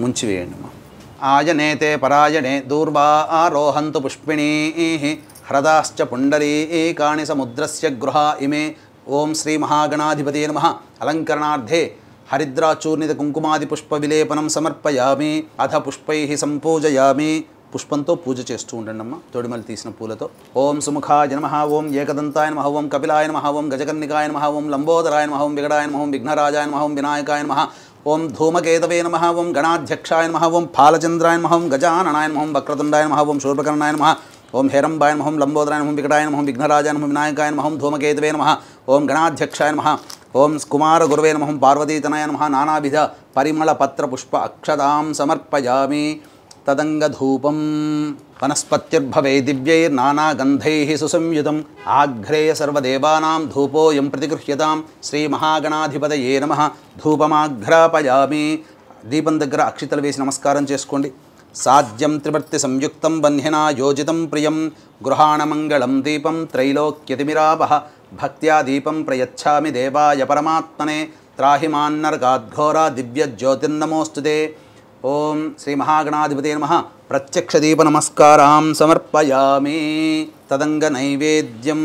ముంచి వేయండి. ఆయనేతే పరాయణే దూర్వా ఆరోహంతు పుష్పిణీః హ్రదాశ్చ పుండరీకాణి సముద్రస్య గృహా ఇమే. ఓం శ్రీమహాగణాధిపతే నమః. అలంకరణార్థే హరిద్రాచూర్ణిత కుంకుమాది పుష్ప విలేపనం సమర్పయామి. అథ పుష్పైః సంపూజయామి. పుష్పంతో పూజ చేస్తూ ఉండండి అమ్మ. తొడిమలు తీసిన పూలతో. ఓం సుముఖాయ నమః. ఓం ఏకదంతాయ నమః. ఓం కపిలాయ నమః. ఓం గజకర్ణికాయ నమః. ఓం లంబోదరాయ నమః. ఓం వికటాయ నమః. ఓం విఘ్నరాజాయ నమః. ఓం వినాయకాయ నమః. ఓం ధూమకేతవే నమః. ఓం గణాధ్యక్షాయ నమః. ఓం ఫాలచంద్రాయ నమః. ఓం గజాననాయ నమః. ఓం వక్రతుండాయ నమః. ఓం శూర్పకర్ణాయ నమః. ఓం హేరంబాయ నమః. ఓం లంబోదరాయ నమః. వికటాయ నమః. విఘ్నరాజాయ నమః. వినాయకాయ నమః. ఓం ధూమకేతవే నమః. ఓం గణాధ్యక్షాయ నమః. ఓం కుమార గురవే నమః. పార్వతీతనయ నమః. నానావిధ పరిమళ పత్ర పుష్ప అక్షతాం సమర్పయామి. తదంగధూపం వనస్పత్యుర్భవే దివ్యైర్నానాగంధైః సుసంయుతం ఆఘ్రేయ సర్వదేవానాం ధూపోయం ప్రతిగృహ్యతాం శ్రీమహాగణాధిపతయే నమః. ధూపమాఘ్రాపయామి. దీపం దగ్గర అక్షితలు వేసి నమస్కారం చేసుకోండి. సాధ్యం త్రివర్తి సంయుక్తం బంధ్యనా యోజితం ప్రియం గృహాణమంగళం దీపం త్రైలోక్యతిమిరాపః భక్త్యా దీపం ప్రయచ్ఛామి దేవాయ పరమాత్మనే త్రాహిమాన్నర్గాద్ఘోరా దివ్యజ్యోతిర్నమోస్తుతే. ఓం శ్రీ మహాగణాధిపతే నమః. ప్రత్యక్ష దీప నమస్కారం సమర్పయామి. తదంగ నైవేద్యం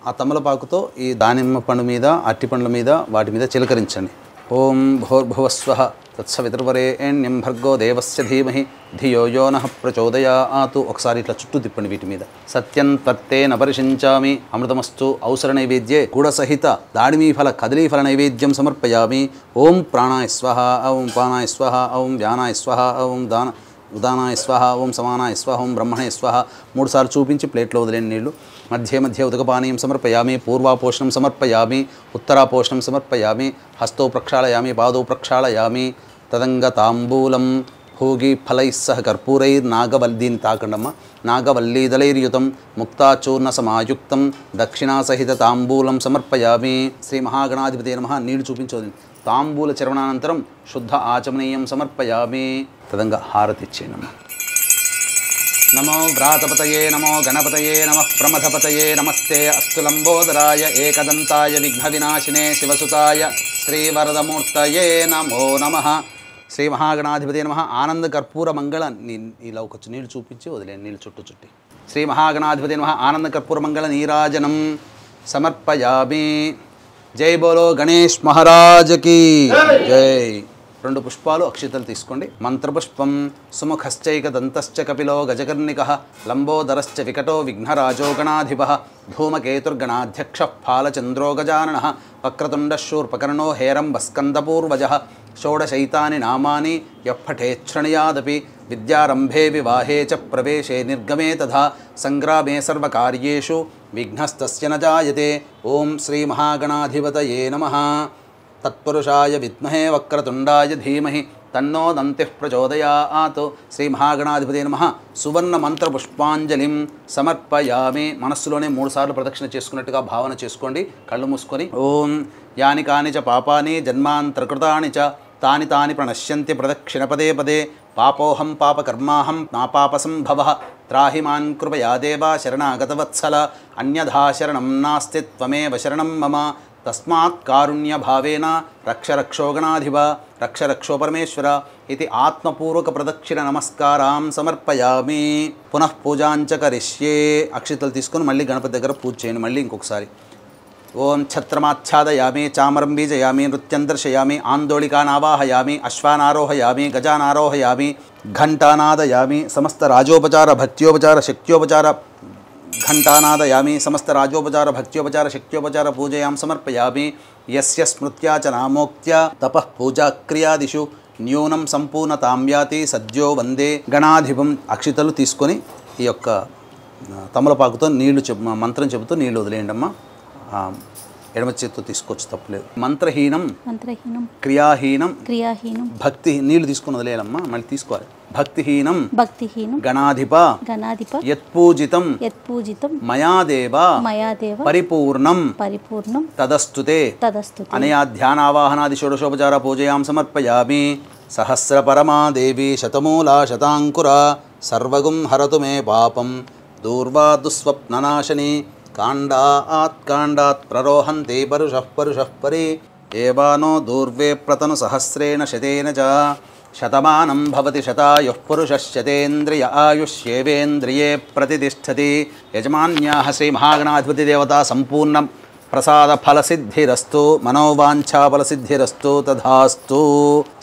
ఆ తమలపాకుతో ఈ దానిమ్మ పండు మీద అట్టి పండ్ల మీద వాటి మీద చిలకరించండి. ఓం భూర్భువస్వః తత్సవితుర్వరేణ్యం భర్గో దేవస్య ధీమహి ధియో యో నః ప్రచోదయాతు. ఒకసారి ఇట్లా చుట్టూ తిప్పండి వీటి మీద. సత్యం త్వత్తేన పరిశించామి అమృతమస్తు. ఔసర నైవేద్యే గుడసహిత దాడిమీఫల కదలీఫల నైవేద్యం సమర్పయామి. ఓం ప్రాణాయ స్వహ, ఓం పానాయ స్వహ, ఓం వ్యానాయ స్వహ, ఓం ఉదానాయ స్వహ, ఓం సమానాయ స్వహ, ఓం బ్రహ్మణే స్వహ. 3 సార్లు చూపించి ప్లేట్లో వదిలేని నీళ్లు. మధ్య మధ్య ఉదకపానీయం సమర్పయామి. పూర్వాపోషణం సమర్పయామి. ఉత్తరాపోషణం సమర్పయామి. హస్తో ప్రక్షాళయామి. పాదో ప్రక్షాళయామి. తదంగ తాంబూలం భోగి ఫలైః సహ కర్పూరైర్నాగవల్లీని తాకండమ్మ. నాగవల్లీదళైర్యుతం ముక్తాచూర్ణ సమాయుక్తం దక్షిణాసహిత తాంబూలం సమర్పయామి. శ్రీ మహాగణాధిపతే నమః. నీళ్లు చూపించోదండి. తాంబూల చర్వణానంతరం శుద్ధ ఆచమనీయం సమర్పయామి. తదంగ హారతి ఇచ్చేయనమ్మ. నమో వ్రాతపతయే నమో గణపతయే నమః ప్రమథపతయే నమస్తే అస్తు లంబోదరాయ ఏకదంతాయ విఘ్న వినాశినే శివసుతాయ శ్రీవరదమూర్తయే నమో నమః. శ్రీ మహాగణాధిపతే నమః. ఆనంద కర్పూర మంగళ ఇలా ఒక నీళ్ళు చూపించి వదిలేండి. నీళ్ళు చుట్టి శ్రీ మహాగణాధిపతే నమః. ఆనంద కర్పూర మంగళ నీరాజనం సమర్పయామి. జై బోలో గణేష్ మహారాజకి జై. 2 పుష్పాలు అక్షితలు తీసుకోండి. మంత్రపుష్పం సుముఖశ్చైక దంతశ్చ కపిలో గజకర్ణికః లంబోదరశ్చ వికటో విఘ్నరాజో గణాధిపః ధూమకేతుర్గణాధ్యక్ష ఫాలచంద్రో గజాననః వక్రతుండశూర్పకర్ణో హేరంబస్కందపూర్వజः షోడశైతాని నామాని యఃపఠేచ్ఛృణయాదపి విద్యారంభే వివాహే చ ప్రవేశే నిర్గమే తథా సంగ్రామే సర్వకార్యేషు విఘ్నస్తస్య న జాయతే. ఓం శ్రీ మహాగణాధిపతయే నమః. తత్పురుషాయ విద్మహే వక్రతుండాయ ధీమహి తన్నో దంతిః ప్రచోదయాత్. శ్రీ మహాగణాధిపతే నమః. సువర్ణ మంత్ర పుష్పాంజలిం సమర్పయామి. మనస్సులోనే 3 సార్లు ప్రదక్షిణ చేసుకున్నట్టుగా భావన చేసుకోండి. కళ్ళు మూసుకొని ఓం యాని కాని చ పాపాని జన్మాంతరకృతాని చ తాని తాని ప్రణశ్యంతి ప్రదక్షిణ పదే పదే పాపోహం పాపకర్మాహం నాపాపసంభవః త్రాహి మాన్ కృపయా దేవా శరణాగతవత్సల అన్యథా శరణం నాస్తి త్వమేవ శరణం మమ. తస్మాత్ కారుణ్య భావేన రక్ష రక్షో గణాధిప రక్ష రక్షో పరమేశ్వర ఇది ఆత్మపూర్వక ప్రదక్షిణ నమస్కారం సమర్పయామి. పునః పూజాంచ కరిష్యే. అక్షితలు తీసుకొని మళ్ళీ గణపతి దగ్గర పూజ చేయండి. మళ్ళీ ఇంకొకసారి ఓం ఛత్రమాచ్ఛాదయామి చామరం బీజయామి నృత్యం దర్శయామి ఆందోళికానావాహయామి అశ్వానారోహయామి గజానారోహయామి ఘంటానాదయామి సమస్త రాజోపచార భక్త్యోపచార శక్త్యోపచార ఘంటానాదయామి సమస్త రాజోపచార భక్త్యోపచార శక్త్యోపచార పూజయాం సమర్పయామి. యస్య స్మృత్యా చ నామోక్త్యా తపః పూజాక్రియాదిషు న్యూనం సంపూర్ణతాం యాతి సద్యో వందే గణాధిపం. అక్షితలు తీసుకొని ఈ యొక్క తమలపాకుతో నీళ్లు మంత్రం చెబుతూ నీళ్లు వదిలేయండి అమ్మ. ఎడమ చేతితో తీసుకోవచ్చు, తప్పలేదు. మంత్రహీనం క్రియాహీనం భక్తి నీళ్లు తీసుకుని వదిలేయాలమ్మా. మళ్ళీ తీసుకోవాలి. భక్తిహీనం గణాధిప యత్పూజితం మయా దేవ పరిపూర్ణం తదస్తుతే అనయా ధ్యానావాహనాది షోడశోపచార పూజయాం సమర్పయామి. సహస్ర పరమా దేవి శతమూలా శతాంకురా సర్వగుం హరతు మే పాపం దూర్వా దుస్వప్ననాశని కాండాత్ ప్రరోహంతే పరుషః పరి ఏవానో దూర్వే ప్రతను సహస్రేణ శతేన చ శతమానం భవతి శతాయుః పురుషः శతేంద్రియ ఆయుష్యేవేంద్రియే ప్రతిష్టతి. యజమాన్యాః శ్రీ మహాగణాధిపతి దేవతా సంపూర్ణ ప్రసాద ఫలసిద్ధిరస్తు మనోవాంఛా ఫలసిద్ధిరస్తు తథాస్తు.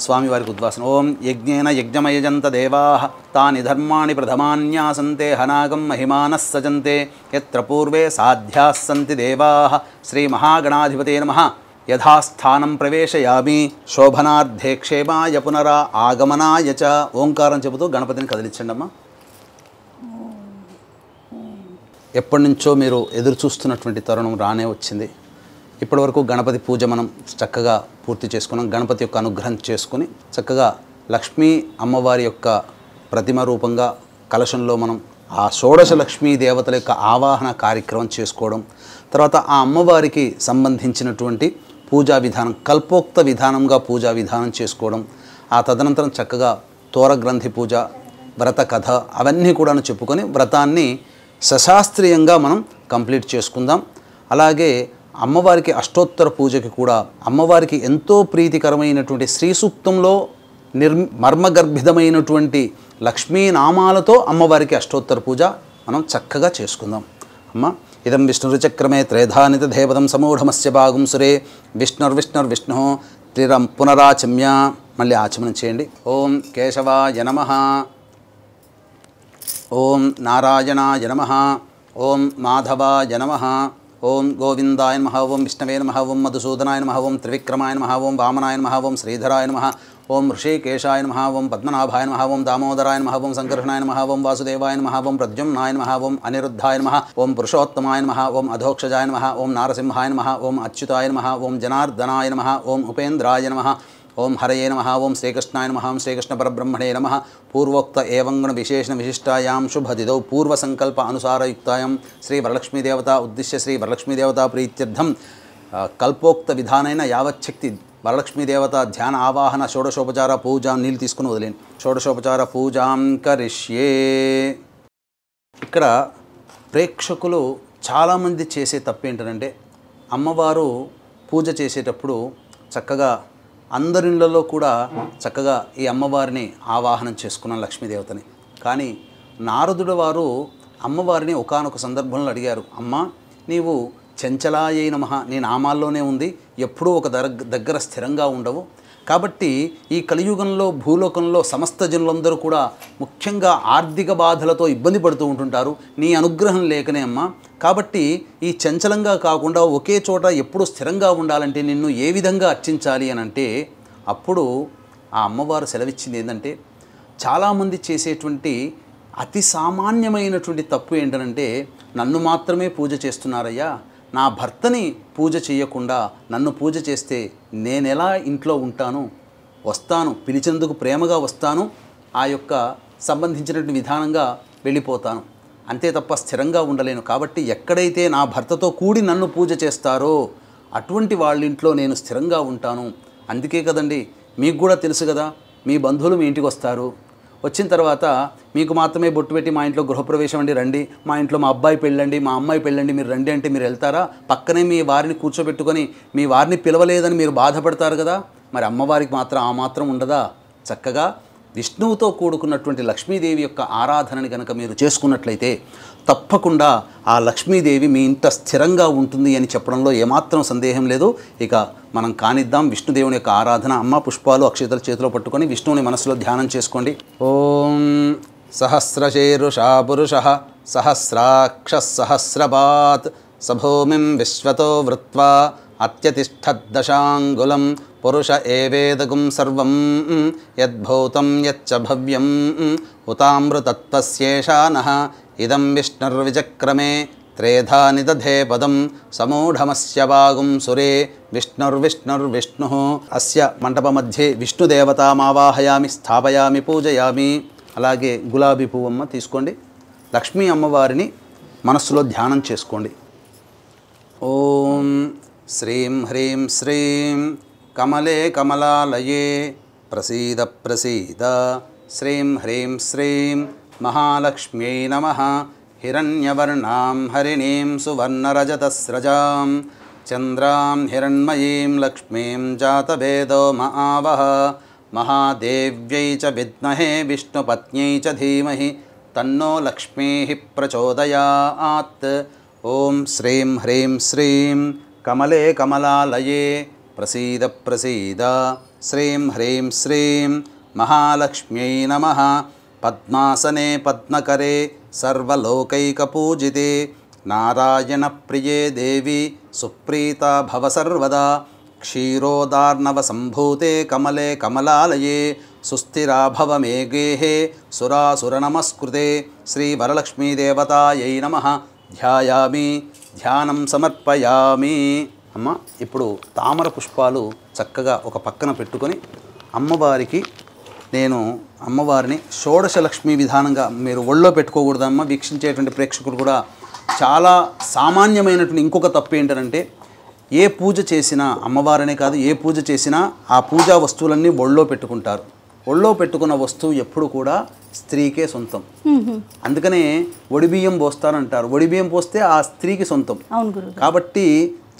స్వామివారికి ఉద్వాసన. ఓం యజ్ఞేన యజ్ఞమయజంత దేవాః తాని ధర్మాణి ప్రథమాన్యాసంతే హనాగం మహిమానః సజంతే యత్ర పూర్వే సాధ్యాः సంతి దేవాః. శ్రీ మహాగణాధిపతే నమః. యథాస్థానం ప్రవేశయామి శోభనార్థే క్షేమాయ పునరా ఆగమనాయ చ. ఓంకారం చెబుతూ గణపతిని కదిలించండి అమ్మా. ఎప్పటి నుంచో మీరు ఎదురు చూస్తున్నటువంటి తరుణం రానే వచ్చింది. ఇప్పటివరకు గణపతి పూజ మనం చక్కగా పూర్తి చేసుకున్నాం. గణపతి యొక్క అనుగ్రహం చేసుకుని చక్కగా లక్ష్మీ అమ్మవారి యొక్క ప్రతిమ రూపంగా కలశంలో మనం ఆ షోడశ లక్ష్మీ దేవతల యొక్క ఆవాహన కార్యక్రమం చేసుకోవడం, తర్వాత ఆ అమ్మవారికి సంబంధించినటువంటి పూజా విధానం కల్పోక్త విధానంగా పూజా విధానం చేసుకోవడం, ఆ తదనంతరం చక్కగా తోరగ్రంథి పూజ, వ్రత కథ అవన్నీ కూడా చెప్పుకొని వ్రతాన్ని సశాస్త్రీయంగా మనం కంప్లీట్ చేసుకుందాం. అలాగే అమ్మవారికి అష్టోత్తర పూజకి కూడా అమ్మవారికి ఎంతో ప్రీతికరమైనటువంటి శ్రీ సూక్తంలో మర్మగర్భితమైనటువంటి లక్ష్మీనామాలతో అమ్మవారికి అష్టోత్తర పూజ మనం చక్కగా చేసుకుందాం. అమ్మ ఇదం విష్ణురుచక్రమే త్రేధానిత దేవతం సమూఢమస్య భాగం సురే విష్ణుర్విష్ణుర్విష్ణు త్రిరం పునరాచమ్య. మళ్ళీ ఆచమనం చేయండి. ఓం కేశవాయ నమః, ఓం నారాయణాయ నమః, ఓం మాధవాయ నమః, ఓం గోవిందాయ నమః, ఓం విష్ణవే నమః, ఓం మధుసూదనాయ నమః, ఓం త్రివిక్రమాయ నమః, ఓం వామనాయ నమః, ఓం శ్రీధరాయ నమః, ఓం ఋషికేశాయ నమః, ఓం పద్మనాభాయ నమః, ఓం దామోదరాయ నమః, ఓం సంకర్షణాయ నమః, ఓం వాసుదేవాయ నమః, ఓం ప్రద్యుమ్నాయ నమః, ఓం అనిరుద్ధాయ నమః, ఓం పురుషోత్తమాయ నమః, ఓం అధోక్షజాయ నమః, ఓం నారసింహాయ నమః, ఓం అచ్యుతాయ నమః, ఓం జనార్దనాయ నమః, ఓం ఉపేంద్రాయ నమః, ఓం హరయే నమః, ఓం శ్రీకృష్ణాయ నమః, ఓం శ్రీకృష్ణ పరబ్రహ్మణే నమః. పూర్వోక్త ఏవంగుణ విశేషణ విశిష్టాయాం శుభదిదౌ పూర్వసంకల్ప అనుసారయుక్తాయాం శ్రీ వరలక్ష్మీదేవత ఉద్దిశ్య శ్రీ వరలక్ష్మీదేవత ప్రీత్యర్థం కల్పోక్త విధానైన యావచ్చక్తి వరలక్ష్మీదేవత ధ్యాన ఆవాహన షోడశోపచార పూజ. నీళ్ళు తీసుకుని వదిలేండి. షోడశోపచార పూజాం కరిష్యే. ఇక్కడ ప్రేక్షకులు చాలామంది చేసే తప్పు ఏంటంటే అమ్మవారు పూజ చేసేటప్పుడు చక్కగా అందరిళ్ళలో కూడా చక్కగా ఈ అమ్మవారిని ఆవాహనం చేసుకున్నాం లక్ష్మీదేవతని. కానీ నారదుడు వారు అమ్మవారిని ఒకానొక సందర్భంలో అడిగారు, అమ్మ నీవు చంచలాయై నమః నీ నామాల్లోనే ఉంది, ఎప్పుడూ ఒక దగ్గర స్థిరంగా ఉండవు. కాబట్టి ఈ కలియుగంలో భూలోకంలో సమస్త జనులందరూ కూడా ముఖ్యంగా ఆర్థిక బాధలతో ఇబ్బంది పడుతూ ఉంటుంటారు. నీ అనుగ్రహం లేకనే అమ్మ. కాబట్టి ఈ చంచలంగా కాకుండా ఒకే చోట ఎప్పుడు స్థిరంగా ఉండాలంటే నిన్ను ఏ విధంగా అర్చించాలి అని అంటే అప్పుడు ఆ అమ్మవారు సెలవిచ్చింది ఏంటంటే చాలామంది చేసేటువంటి అతి సామాన్యమైనటువంటి తప్పు ఏంటంటే నన్ను మాత్రమే పూజ చేస్తున్నారయ్యా, నా భర్తని పూజ చేయకుండా నన్ను పూజ చేస్తే నేనెలా ఇంట్లో ఉంటాను, వస్తాను పిలిచినందుకు ప్రేమగా వస్తాను, ఆ యొక్క సంబంధించినటువంటి విధానంగా వెళ్ళిపోతాను, అంతే తప్ప స్థిరంగా ఉండలేను. కాబట్టి ఎక్కడైతే నా భర్తతో కూడి నన్ను పూజ చేస్తారో అటువంటి వాళ్ళ ఇంట్లో నేను స్థిరంగా ఉంటాను. అందుకే కదండి మీకు కూడా తెలుసు కదా, మీ బంధువులు మీ ఇంటికి వస్తారు, వచ్చిన తర్వాత మీకు మాత్రమే బొట్టు పెట్టి మా ఇంట్లో గృహప్రవేశం అండి రండి, మా ఇంట్లో మా అబ్బాయి పెళ్ళండి మా అమ్మాయి పెళ్ళండి మీరు రండి అంటే మీరు వెళ్తారా? పక్కనే మీ వారిని కూర్చోబెట్టుకొని మీ వారిని పిలవలేదని మీరు బాధపడతారు కదా. మరి అమ్మవారికి మాత్రం ఆ మాత్రం ఉండదా? చక్కగా విష్ణువుతో కూడుకున్నటువంటి లక్ష్మీదేవి యొక్క ఆరాధనని కనుక మీరు చేసుకున్నట్లయితే తప్పకుండా ఆ లక్ష్మీదేవి మీ ఇంట స్థిరంగా ఉంటుంది అని చెప్పడంలో ఏమాత్రం సందేహం లేదు. ఇక మనం కానిద్దాం విష్ణుదేవుని యొక్క ఆరాధన. అమ్మ పుష్పాలు అక్షతలు చేతిలో పట్టుకొని విష్ణువుని మనసులో ధ్యానం చేసుకోండి. ఓం సహస్రశీరుషా పురుషః సహస్రాక్ష సహస్రపాత్ సభూమిం విశ్వతో వృత్వా అత్యతిష్ఠద్దశాంగులం పురుష ఏవేదగుం సర్వం యద్భూతం యచ్చ భవ్యం ఉతామృతత్వస్యేషానః ఇదం విష్ణుర్విచక్రమే త్రేధా నిదధే పదం సమూఢమస్య వాగుం సురే విష్ణుర్విష్ణుర్విష్ణుః. అస్య మంటప మధ్యే విష్ణుదేవతామావాహయామి స్థాపయామి పూజయామి. అలాగే గులాబీ పువ్వమ్మ తీసుకోండి. లక్ష్మీ అమ్మవారిని మనస్సులో ధ్యానం చేసుకోండి. ఓం శ్రీం హ్రీం శ్రీం కమలే కమలాలయే ప్రసీద ప్రసీద. శ్రీం హ్రీం శ్రీం మహాలక్ష్మ్యై నమః. హిరణ్యవర్ణాం హరిణీం సువర్ణరజతస్రజాం చంద్రాం హిరణ్మయీం లక్ష్మీం జాతవేదో మహావహ. మహాదేవ్యై చ విద్మహే విష్ణుపత్న్యై చ ధీమహి తన్నో లక్ష్మీః ప్రచోదయాత్. ఓం శ్రీం హ్రీం శ్రీం కమలే కమలాలయే ప్రసీద ప్రసీద. శ్రీం హ్రీం శ్రీం మహాలక్ష్మ్యై నమః. పద్మాసనే పద్మకరే సర్వలోకైకపూజితే నారాయణ ప్రియే దేవి సుప్రీతా భవ సర్వదా. క్షీరోదార్ణవ సంభూతే కమలే కమలాలయే సుస్థిరా భవ మే గేహే సురాసుర నమస్కృతే. శ్రీ వరలక్ష్మీదేవతాయై నమః. ధ్యాయామి ధ్యానం సమర్పయామి. అమ్మ ఇప్పుడు తామర పుష్పాలు చక్కగా ఒక పక్కన పెట్టుకొని అమ్మవారికి నేను అమ్మవారిని షోడశ లక్ష్మీ విధానంగా మీరు ఒళ్ళో పెట్టుకోకూడదమ్మ. వీక్షించేటువంటి ప్రేక్షకులు కూడా చాలా సామాన్యమైనటువంటి ఇంకొక తప్పు ఏంటంటే ఏ పూజ చేసినా అమ్మవారనే కాదు ఏ పూజ చేసినా ఆ పూజా వస్తువులన్నీ ఒళ్ళో పెట్టుకుంటారు. ఒళ్ళో పెట్టుకున్న వస్తువు ఎప్పుడు కూడా స్త్రీకే సొంతం. అందుకనే ఒడిబియ్యం పోస్తారంటారు. ఒడిబియ్యం పోస్తే ఆ స్త్రీకి సొంతం. అవును గురు. కాబట్టి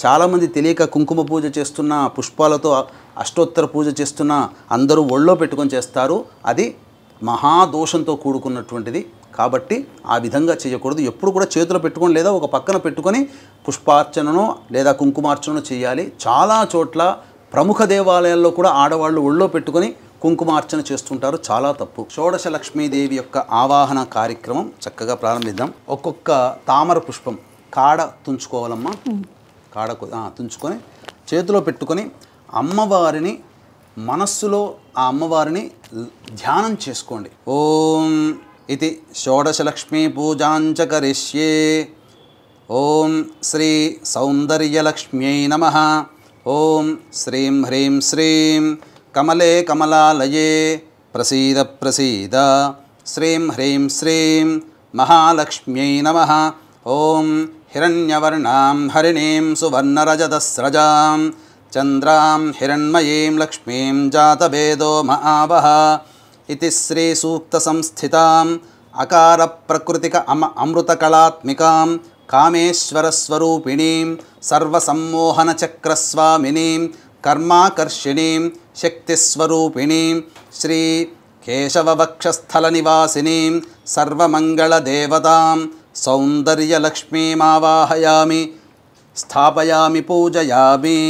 చాలామంది తెలియక కుంకుమ పూజ చేస్తున్న, పుష్పాలతో అష్టోత్తర పూజ చేస్తున్న అందరూ ఒళ్ళో పెట్టుకొని చేస్తారు. అది మహాదోషంతో కూడుకున్నటువంటిది. కాబట్టి ఆ విధంగా చేయకూడదు. ఎప్పుడు కూడా చేతిలో పెట్టుకొని లేదా ఒక పక్కన పెట్టుకొని పుష్పార్చనను లేదా కుంకుమార్చనను చేయాలి. చాలా చోట్ల ప్రముఖ దేవాలయాల్లో కూడా ఆడవాళ్ళు ఒళ్ళో పెట్టుకొని కుంకుమార్చన చేస్తుంటారు. చాలా తప్పు. షోడశ లక్ష్మీదేవి యొక్క ఆవాహన కార్యక్రమం చక్కగా ప్రారంభిద్దాం. ఒక్కొక్క తామర పుష్పం కాడ తుంచుకోవాలమ్మా. కాడ తుంచుకొని చేతిలో పెట్టుకొని అమ్మవారిని మనస్సులో ఆ అమ్మవారిని ధ్యానం చేసుకోండి. ఓం ఇది షోడశ లక్ష్మీ పూజాంచ కరిష్యే. ఓం శ్రీ సౌందర్యలక్ష్మ్యై నమః. ఓం శ్రీం హ్రీం శ్రీం కమలే కమలాలయే ప్రసీద ప్రసీద. శ్రీం హ్రీం శ్రీం మహాలక్ష్మ్యై నమః. ఓం హిరణ్యవర్ణాం హరిణీం సువర్ణరజతస్రజాం చంద్రాం హిరణ్మయీం లక్ష్మీం జాతవేదో మహావహ. ఇది శ్రీ సూక్త సంస్థితాం అకార ప్రకృతిక అమృతకళాత్మికాం కామేశ్వరస్వరూపిణీం సర్వసమ్మోహన చక్రస్వామినీం కర్మాకర్షిణీం శక్తిస్వరూపిణీం శ్రీ కేశవవక్షస్థల నివాసినీం సర్వమంగళదేవతాం సౌందర్యలక్ష్మీమావాహయామి స్థాపయామి పూజయామి.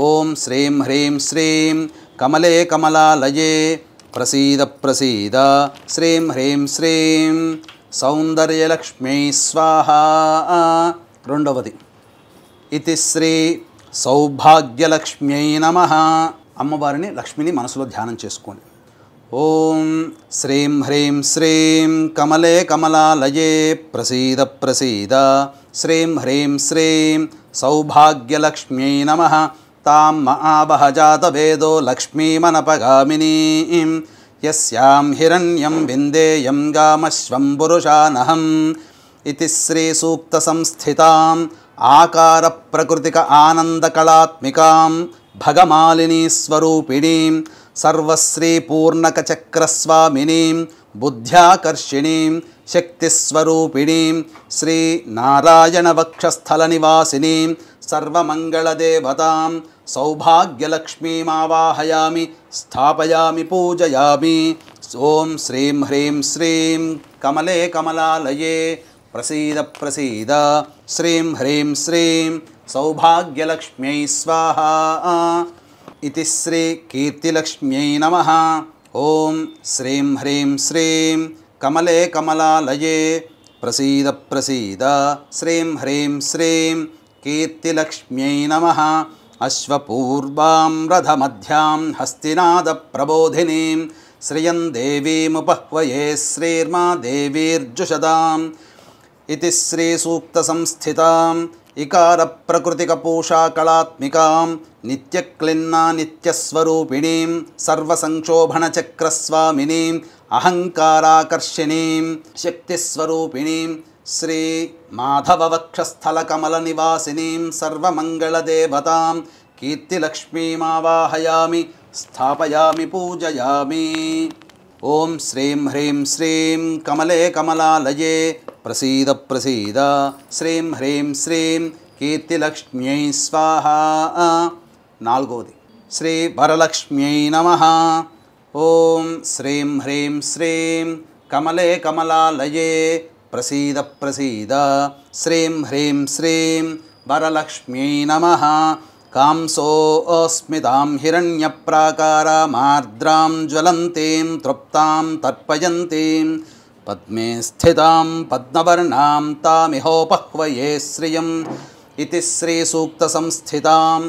ఓం శ్రీం హ్రీం శ్రీం కమలే కమలాలయే ప్రసీద ప్రసీద. శ్రీం హ్రీం శ్రీం సౌందర్యలక్ష్మ్యై స్వాహా. రెండవది ఇది శ్రీ సౌభాగ్యలక్ష్మ్యై నమః. అమ్మవారిని లక్ష్మిని మనసులో ధ్యానం చేసుకోండి. ఓం శ్రీం హ్రీం శ్రీం కమలే కమలాలయే ప్రసీద ప్రసీద. శ్రీం హ్రీం శ్రీం సౌభాగ్యలక్ష్మ్యై నమః. తాం మహావహ జాతవేదో లక్ష్మీమనపగామినీం యస్యాం హిరణ్యం విందేయం గామశ్వం పురుషానహం. ఇది శ్రీ సూక్త సంస్థితాం ఆకార ప్రకృతిక ఆనందకళాత్మికాం భగమాలినీ స్వరూపిణీం సర్వశ్రీ పూర్ణక చక్రస్వామినీం బుద్ధ్యాకర్షిణీం శక్తిస్వరూపిణీం శ్రీ నారాయణ వక్షస్థల నివాసినీం సర్వమంగళదేవతాం సౌభాగ్యలక్ష్మీమావాహయామి స్థాపయామి పూజయామి. ఓం శ్రీం హ్రీం శ్రీం కమలే కమలాలయే ప్రసీద ప్రసీద. శ్రీం హ్రీం శ్రీం సౌభాగ్యలక్ష్మ్యై స్వాహా. ఇది శ్రీ కీర్తిలక్ష్మ్యై నమః. ఓం శ్రీం హ్రీం శ్రీం కమలే కమలాలయే ప్రసీద ప్రసీద. శ్రీం హ్రీం శ్రీం కీర్తిలక్ష్మ్యై నమః. అశ్వపూర్వాం రథమధ్యాం హస్తినాద ప్రబోధినీం శ్రియం దేవీముపహ్వయే శ్రీర్మా దేవీర్జుషదాం. ఇది శ్రీ సూక్త సంస్థితాం ఇకార ప్రకృతిక పూషా కళాత్మికాం నిత్యక్లిన్నా నిత్యస్వరూపిణీం సర్వసంక్షోభణ చక్రస్వామినీం అహంకారాకర్షిణీం శక్తిస్వరూపిణీం శ్రీ మాధవవక్షస్థల కమల నివాసినీం సర్వమంగళదేవతాం కీర్తిలక్ష్మీమావాహయామి స్థాపయామి పూజయామి. ఓం శ్రీం హ్రీం శ్రీం కమలే కమలాలయే ప్రసీద ప్రసీద. శ్రీం హ్రీం శ్రీం కీర్తిలక్ష్మ్యై స్వాహా. నాలుగవది శ్రీ వరలక్ష్మ్యై నమః. ఓం శ్రీం హ్రీం శ్రీం కమలే కమలాలయే ప్రసీద ప్రసీద. శ్రీం హ్రీం శ్రీం వరలక్ష్మ్యై నమః. కాంసోస్మితాం హిరణ్యప్రాకారామార్ద్రాం జ్వలంతీం తృప్తాం తర్పయంతీం పద్మే స్థితాం పద్మవర్ణాం తామిహోపహ్వయే శ్రియం. ఇది శ్రీ సూక్త సంస్థితాం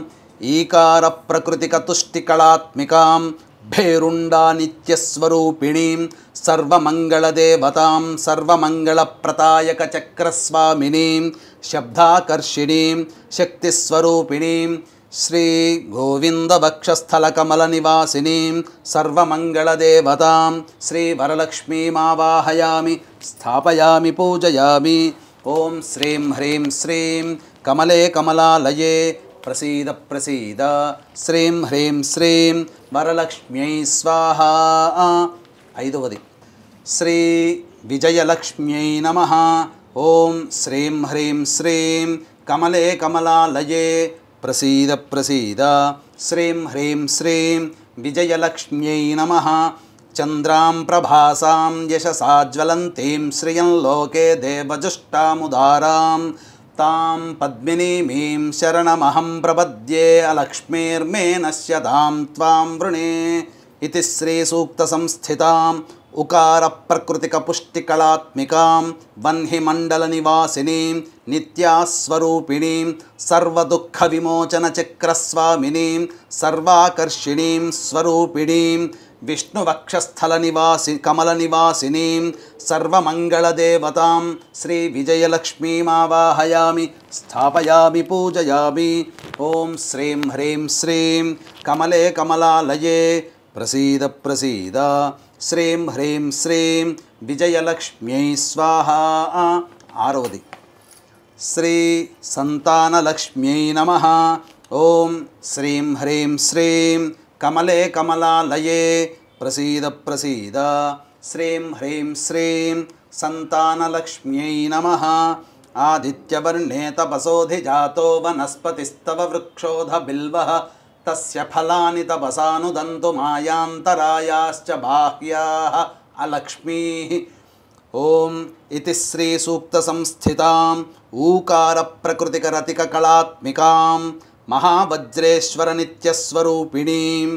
ఈకార ప్రకృతిక తుష్టికళాత్మికాం భేరుండా నిత్యస్వరూపిణీం సర్వమంగళదేవతాం సర్వమంగళప్రదాయక చక్రస్వామినీం శబ్దాకర్షిణీం శక్తిస్వరూపిణీం శ్రీ గోవిందవక్షస్థల కమల నివాసినీం సర్వమంగళదేవతాం శ్రీ వరలక్ష్మీమావాహయామి స్థాపయామి పూజయామి. ఓం శ్రీం హ్రీం శ్రీం కమలే కమలాలయే ప్రసీద ప్రసీద శ్రీం హ్రీం శ్రీం వరలక్ష్మ్యై స్వాహా. ఐదవది శ్రీ విజయలక్ష్మ్యై నమః. ఓం శ్రీం హ్రీం శ్రీం కమలే కమలాలయే ప్రసీద ప్రసీద శ్రీం హ్రీం శ్రీం విజయలక్ష్మ్యై నమః. చంద్రాం ప్రభాసాం యశసా జ్వలంతీం శ్రియం లోకే దేవజుష్టాముదారాం తాం పద్మినీమీం శరణమహం ప్రపద్యే అలక్ష్మీర్మే నశ్యతాం త్వాం వృణే. ఇతి శ్రీ సూక్త సంస్థితాం ఉకార ప్రకృతిక పుష్టికళాత్మికాం వన్హి మండల నివాసినీం నిత్యాస్వరూపిణీం సర్వదుఃఖ విమోచన చక్రస్వామినీం సర్వాకర్షిణీం స్వరూపిణీం విష్ణువక్షస్థల నివాసి కమల నివాసినీం సర్వమంగళదేవతాం శ్రీ విజయలక్ష్మీమావాహయామి స్థాపయామి పూజయామి. ఓం శ్రీం హ్రీం శ్రీం కమలే కమలాలయే ప్రసీద ప్రసీద శ్రీం హ్రీం శ్రీం విజయలక్ష్మ్యై స్వాహా. ఆరవది శ్రీ సంతానలక్ష్మ్యై నమః. ఓం శ్రీం హ్రీం శ్రీం కమలే కమలాలయే ప్రసీద ప్రసీద శ్రీం హ్రీం శ్రీం సంతానలక్ష్మ్యై నమః. ఆదిత్యవర్ణే తపసోధిజాతో వనస్పతిస్తవ వృక్షోధ బిల్వః తస్య ఫలాని తపసానుదంతు మాయాంతరాయాశ్చ బాహ్యాః అలక్ష్మీః. ఓం ఇతి శ్రీ సూక్త సంస్థితాం ఊకార ప్రకృతిక రతిక కళాత్మికాం మహావజ్రేశ్వర నిత్యస్వరూపిణీం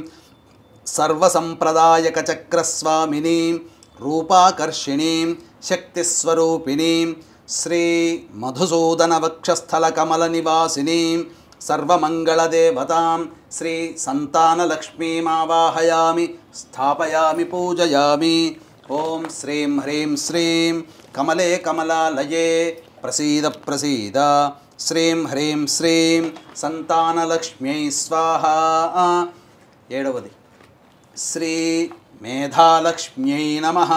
సర్వసంప్రదాయక చక్రస్వామినీం రూపాకర్షిణీం శక్తిస్వరూపిణీం శ్రీ మధుసూదన వక్షస్థల కమల నివాసినీం సర్వమంగళదేవతాం శ్రీ సంతానలక్ష్మీమావాహయామి స్థాపయామి పూజయామి. ఓం శ్రీం హ్రీం శ్రీం కమలే కమలాలయే ప్రసీద ప్రసీద శ్రీం హ్రీం శ్రీం సంతానలక్ష్మ్యై స్వాహా. ఏడవది శ్రీ మేధాలక్ష్మ్యై నమః.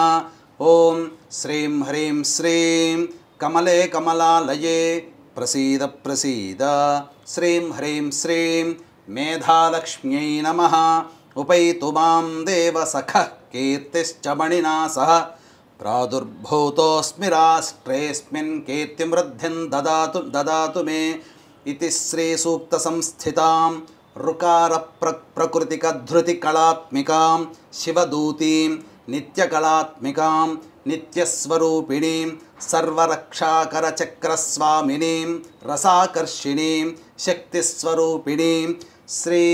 ఓం శ్రీం హ్రీం శ్రీం కమలే కమలాలయే ప్రసీద ప్రసీద శ్రీం హ్రీం శ్రీం మేధాలక్ష్మ్యై నమః. ఉపైతు మాం దేవ సఖః కీర్తిశ్చ మణినా సహ ప్రాదుర్భూతోస్మి రాష్ట్రేస్మిన్ కీర్తిమృద్ధిం దదాతు మే. ఇతి శ్రీ సూక్త సంస్థితాం రుకార ప్రకృతిక ధృతి కళాత్మికాం శివదూతీం నిత్యకళాత్మికాం నిత్యస్వరూపిణీం సర్వరక్షాకర చక్రస్వామినీం రసాకర్షిణీం శక్తిస్వరూపిణీం శ్రీ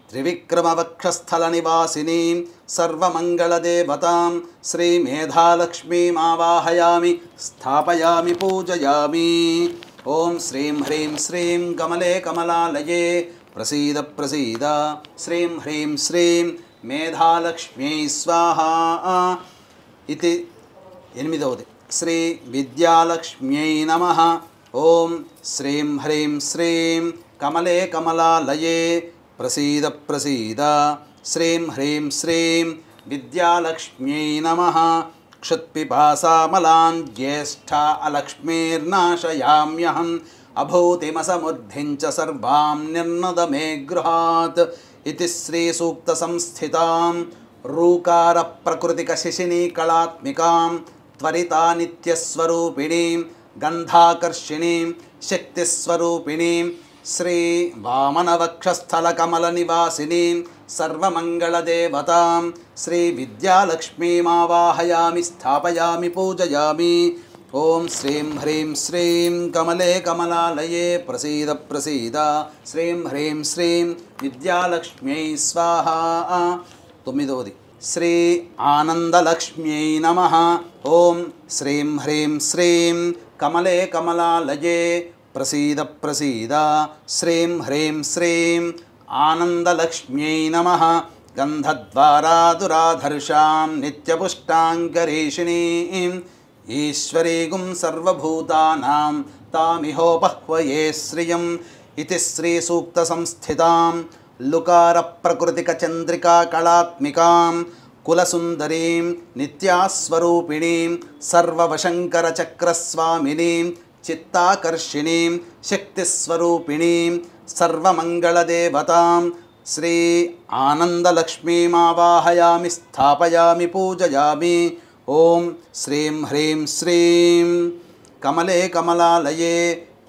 త్రివిక్రమవక్షస్థల నివాసినీం సర్వమంగళదేవతాం శ్రీ మేధాలక్ష్మీమావాహయామి స్థాపయామి పూజయామి. ఓం శ్రీం హ్రీం శ్రీం కమలే కమలాలయే ప్రసీద ప్రసీద శ్రీం హ్రీం శ్రీం మేధాలక్ష్మ్యై స్వాహా. ఇది ఎనిమిదవది శ్రీ విద్యాలక్ష్మ్యై నమః. ఓం శ్రీం హ్రీం శ్రీం కమలే కమలాలయే ప్రసీద ప్రసీద శ్రీం హ్రీం శ్రీం విద్యాలక్ష్మ్యై నమః. క్షుత్పిపాసామలాన్ జ్యేష్ఠా అలక్ష్మీర్నాశయామ్యహం అభూతిమసముద్ధించ సర్వాం నిర్నద మే గృహాత్. ఇతి శ్రీ సూక్త సంస్థితాం రూకార ప్రకృతిక శిశినీ కళాత్మికాం త్వరితా నిత్యస్వరూపిణీం గంధాకర్షిణీం శక్తిస్వరూపిణీం శ్రీ వామనవక్షస్థల కమల నివాసినీం సర్వమంగళదేవతాం శ్రీ విద్యాలక్ష్మీమావాహయామి స్థాపయామి పూజయామి. ఓం శ్రీం హ్రీం శ్రీం కమలే కమలాలయే ప్రసీద ప్రసీద శ్రీం హ్రీం శ్రీం విద్యాలక్ష్మ్యై స్వాహా. తొమ్మిదవది శ్రీ ఆనందలక్ష్మ్యై నమః. ఓం శ్రీం హ్రీం శ్రీం కమలే కమలాలయే ప్రసీద ప్రసీద శ్రీం హ్రీం శ్రీం ఆనందలక్ష్మ్యై నమః. గంధద్వారాదురాధర్షాం నిత్యపుష్టాంగరీషిణీం ఈశ్వరీగుం సర్వభూతానాం తామిహోపహ్వయే శ్రియం. ఇతి శ్రీ సూక్త సంస్థితాం లుకార ప్రకృతిక చంద్రికా కళాత్మికాం కులసుందరీం నిత్యాస్వరూపిణీం సర్వవశంకర చక్రస్వామినీం చిత్తాకర్షిణీం శక్తిస్వరూపిణీం సర్వమంగళదేవతాం శ్రీ ఆనందలక్ష్మీమావాహయామి స్థాపయామి పూజయామి. ఓం శ్రీం హ్రీం శ్రీం కమలే కమలాలయే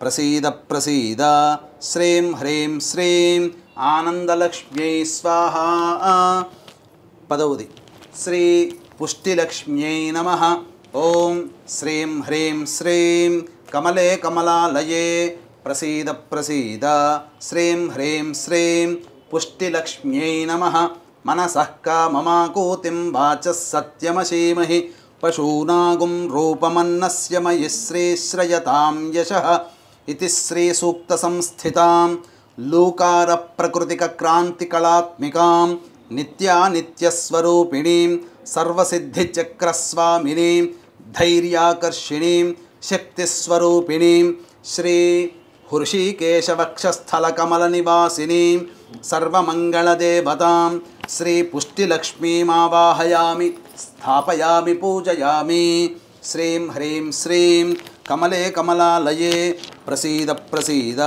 ప్రసీద ప్రసీద శ్రీం హ్రీం శ్రీం ఆనందలక్ష్మ్యై స్వాహా. పదవది శ్రీ పుష్టిలక్ష్మ్యై నమః. ఓం శ్రీం హ్రీం శ్రీం కమలే కమలాలయే ప్రసీద ప్రసీద శ్రీం హ్రీం శ్రీం పుష్టిలక్ష్మ్యై నమః. మనసః కామమాకూతిం వాచः సత్యమశీమహి పశూనాగుం రూపమన్నస్య మయి శ్రీశ్రయతాం యశః ఇతి శ్రీసూక్తసంస్థితాం లూకార ప్రకృతికక్రాంతికళాత్మికాం నిత్యానిత్యస్వరూపిణీం సర్వసిద్ధిచక్రస్వామినీం ధైర్యాకర్షిణీం శక్తిస్వరూపిణీం శ్రీ హృషీకేశవక్షస్థలకమలనివాసినీం సర్వమంగళదేవతాం శ్రీ పుష్టిలక్ష్మీమావాహయామి స్థాపయామి పూజయామి. శ్రీం హ్రీం శ్రీం కమలే కమలాలయే ప్రసీద ప్రసీద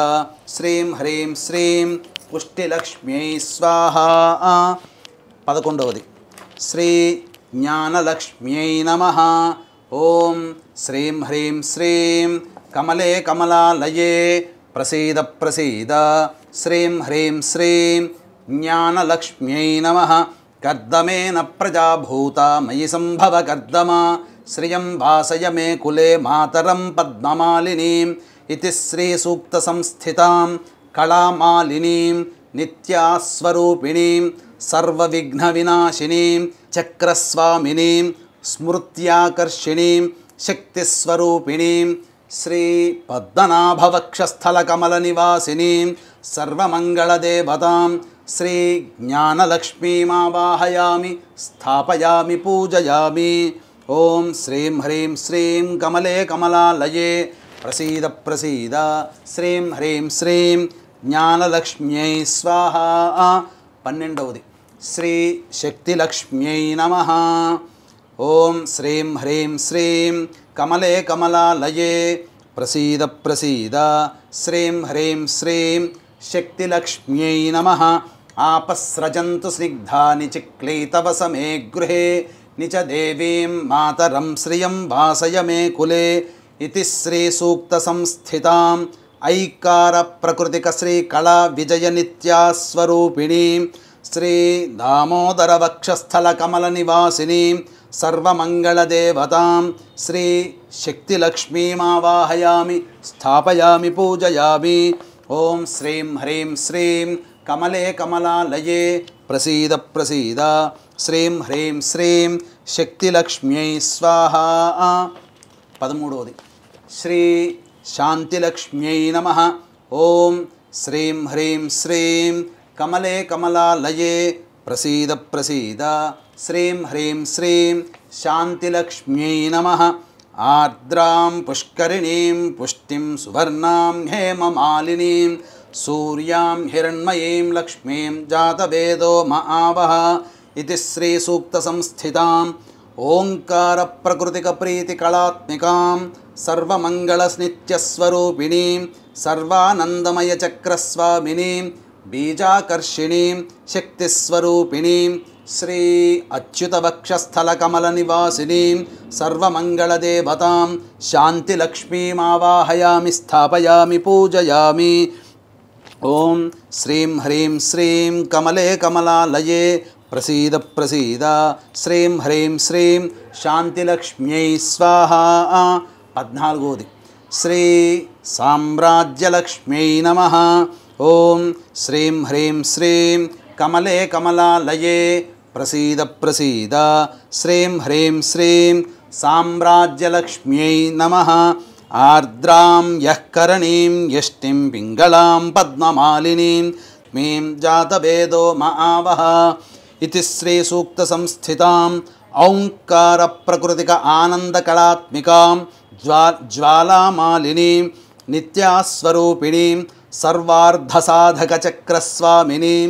శ్రీం హ్రీం శ్రీం పుష్టిలక్ష్మ్యై స్వాహా. 11వది శ్రీ జ్ఞానలక్ష్మ్యై నమః. ఓం శ్రీం హ్రీం శ్రీం కమలే కమలాలయే ప్రసీద ప్రసీద శ్రీం హ్రీం శ్రీం జ్ఞానలక్ష్మ్యై నమః. కర్దమేన ప్రజాభూత మయి సంభవ కర్దమా శ్రియం వాసయ మే కులే మాతరం పద్మమాలినీం ఇతి శ్రీసూక్తసంస్థితాం కళామాలినీం నిత్యాస్వరూపిణీం సర్వవిఘ్నవినాశినీం చక్రస్వామినీం స్మృత్యాకర్షిణీం శక్తిస్వరూపిణీం శ్రీ పద్మనాభవక్షస్థలకమలనివాసినీం సర్వమంగళదేవతాం శ్రీ జ్ఞానలక్ష్మీమావాహయామి స్థాపయామి పూజయామి. ఓం శ్రీం హ్రీం శ్రీం కమలే కమలాలయే ప్రసీద ప్రసీద శ్రీం హ్రీం శ్రీం జ్ఞానలక్ష్మ్యై స్వాహా. 12వది శ్రీ శక్తిలక్ష్మ్యై నమః. ఓం శ్రీం హ్రీం శ్రీం కమలే కమలాలయే ప్రసీద ప్రసీద శ్రీం హ్రీం శ్రీం శక్తిలక్ష్మ్యై నమః. ఆపస్రజంతు స్నిగ్ధాని చిక్లీతవస మే గృహే నిచ దేవీం మాతరం శ్రియం వాసయ మే కులే ఇతి శ్రీసూక్తసంస్థితాం ఐకార ప్రకృతిక శ్రీకళా విజయ నిత్యాస్వరూపిణీం శ్రీ దామోదరవక్షస్థలకమలనివాసినీం సర్వమంగళదేవతాం శ్రీ శక్తిలక్ష్మీమావాహయామి స్థాపయామి పూజయామి. ఓం శ్రీం హ్రీం శ్రీం కమలే కమలాలయే ప్రసీద ప్రసీద శ్రీం హ్రీం శ్రీం శక్తిలక్ష్మ్యై స్వాహా. 13వది శ్రీ శాంతిలక్ష్మ్యై నమః. ఓం శ్రీం హ్రీం శ్రీం కమలే కమలాలయే ప్రసీద ప్రసీద శ్రీం హ్రీం శ్రీం శాంతిలక్ష్మ్యై నమః. ఆర్ద్రాం పుష్కరిణీం పుష్టిం సువర్ణాం హేమమాలినీం సూర్యాం హిరణ్మయీం లక్ష్మీం జాతవేదో మహావహ ఇతి శ్రీసూక్తసంస్థితాం ఓంకార ప్రకృతిక ప్రీతికళాత్మికాం సర్వమంగళనిత్యస్వరూపిణీం సర్వానందమయ చక్రస్వామినీం బీజాకర్షిణీం శక్తిస్వరూపిణీం శ్రీ అచ్యుతవక్షస్థలకమలనివాసినీం సర్వమంగళదేవతాం శాంతిలక్ష్మీమావాహయామి స్థాపయామి పూజయామి. ఓం శ్రీం హ్రీం శ్రీం కమలే కమలాలయే ప్రసీద ప్రసీద శ్రీం హ్రీం శ్రీం శాంతిలక్ష్మ్యై స్వాహా. 14వది శ్రీ సామ్రాజ్యలక్ష్మ్యై నమః. ఓం శ్రీం హ్రీం శ్రీం కమలే కమలాలయే ప్రసీద ప్రసీద శ్రీం హ్రీం శ్రీం సామ్రాజ్యలక్ష్మ్యై నమః. ఆర్ద్రాం యఃకరణీం యష్టిం పింగళాం పద్మమాలినీం మీం జాతవేదో మహావహ ఇతి శ్రీసూక్తసంస్థితాం ఔంకార ప్రకృతిక ఆనందకళాత్మికాం జ్వాలామాలినీం నిత్యాస్వరూపిణీం సర్వార్ధసాధకచక్రస్వామినీం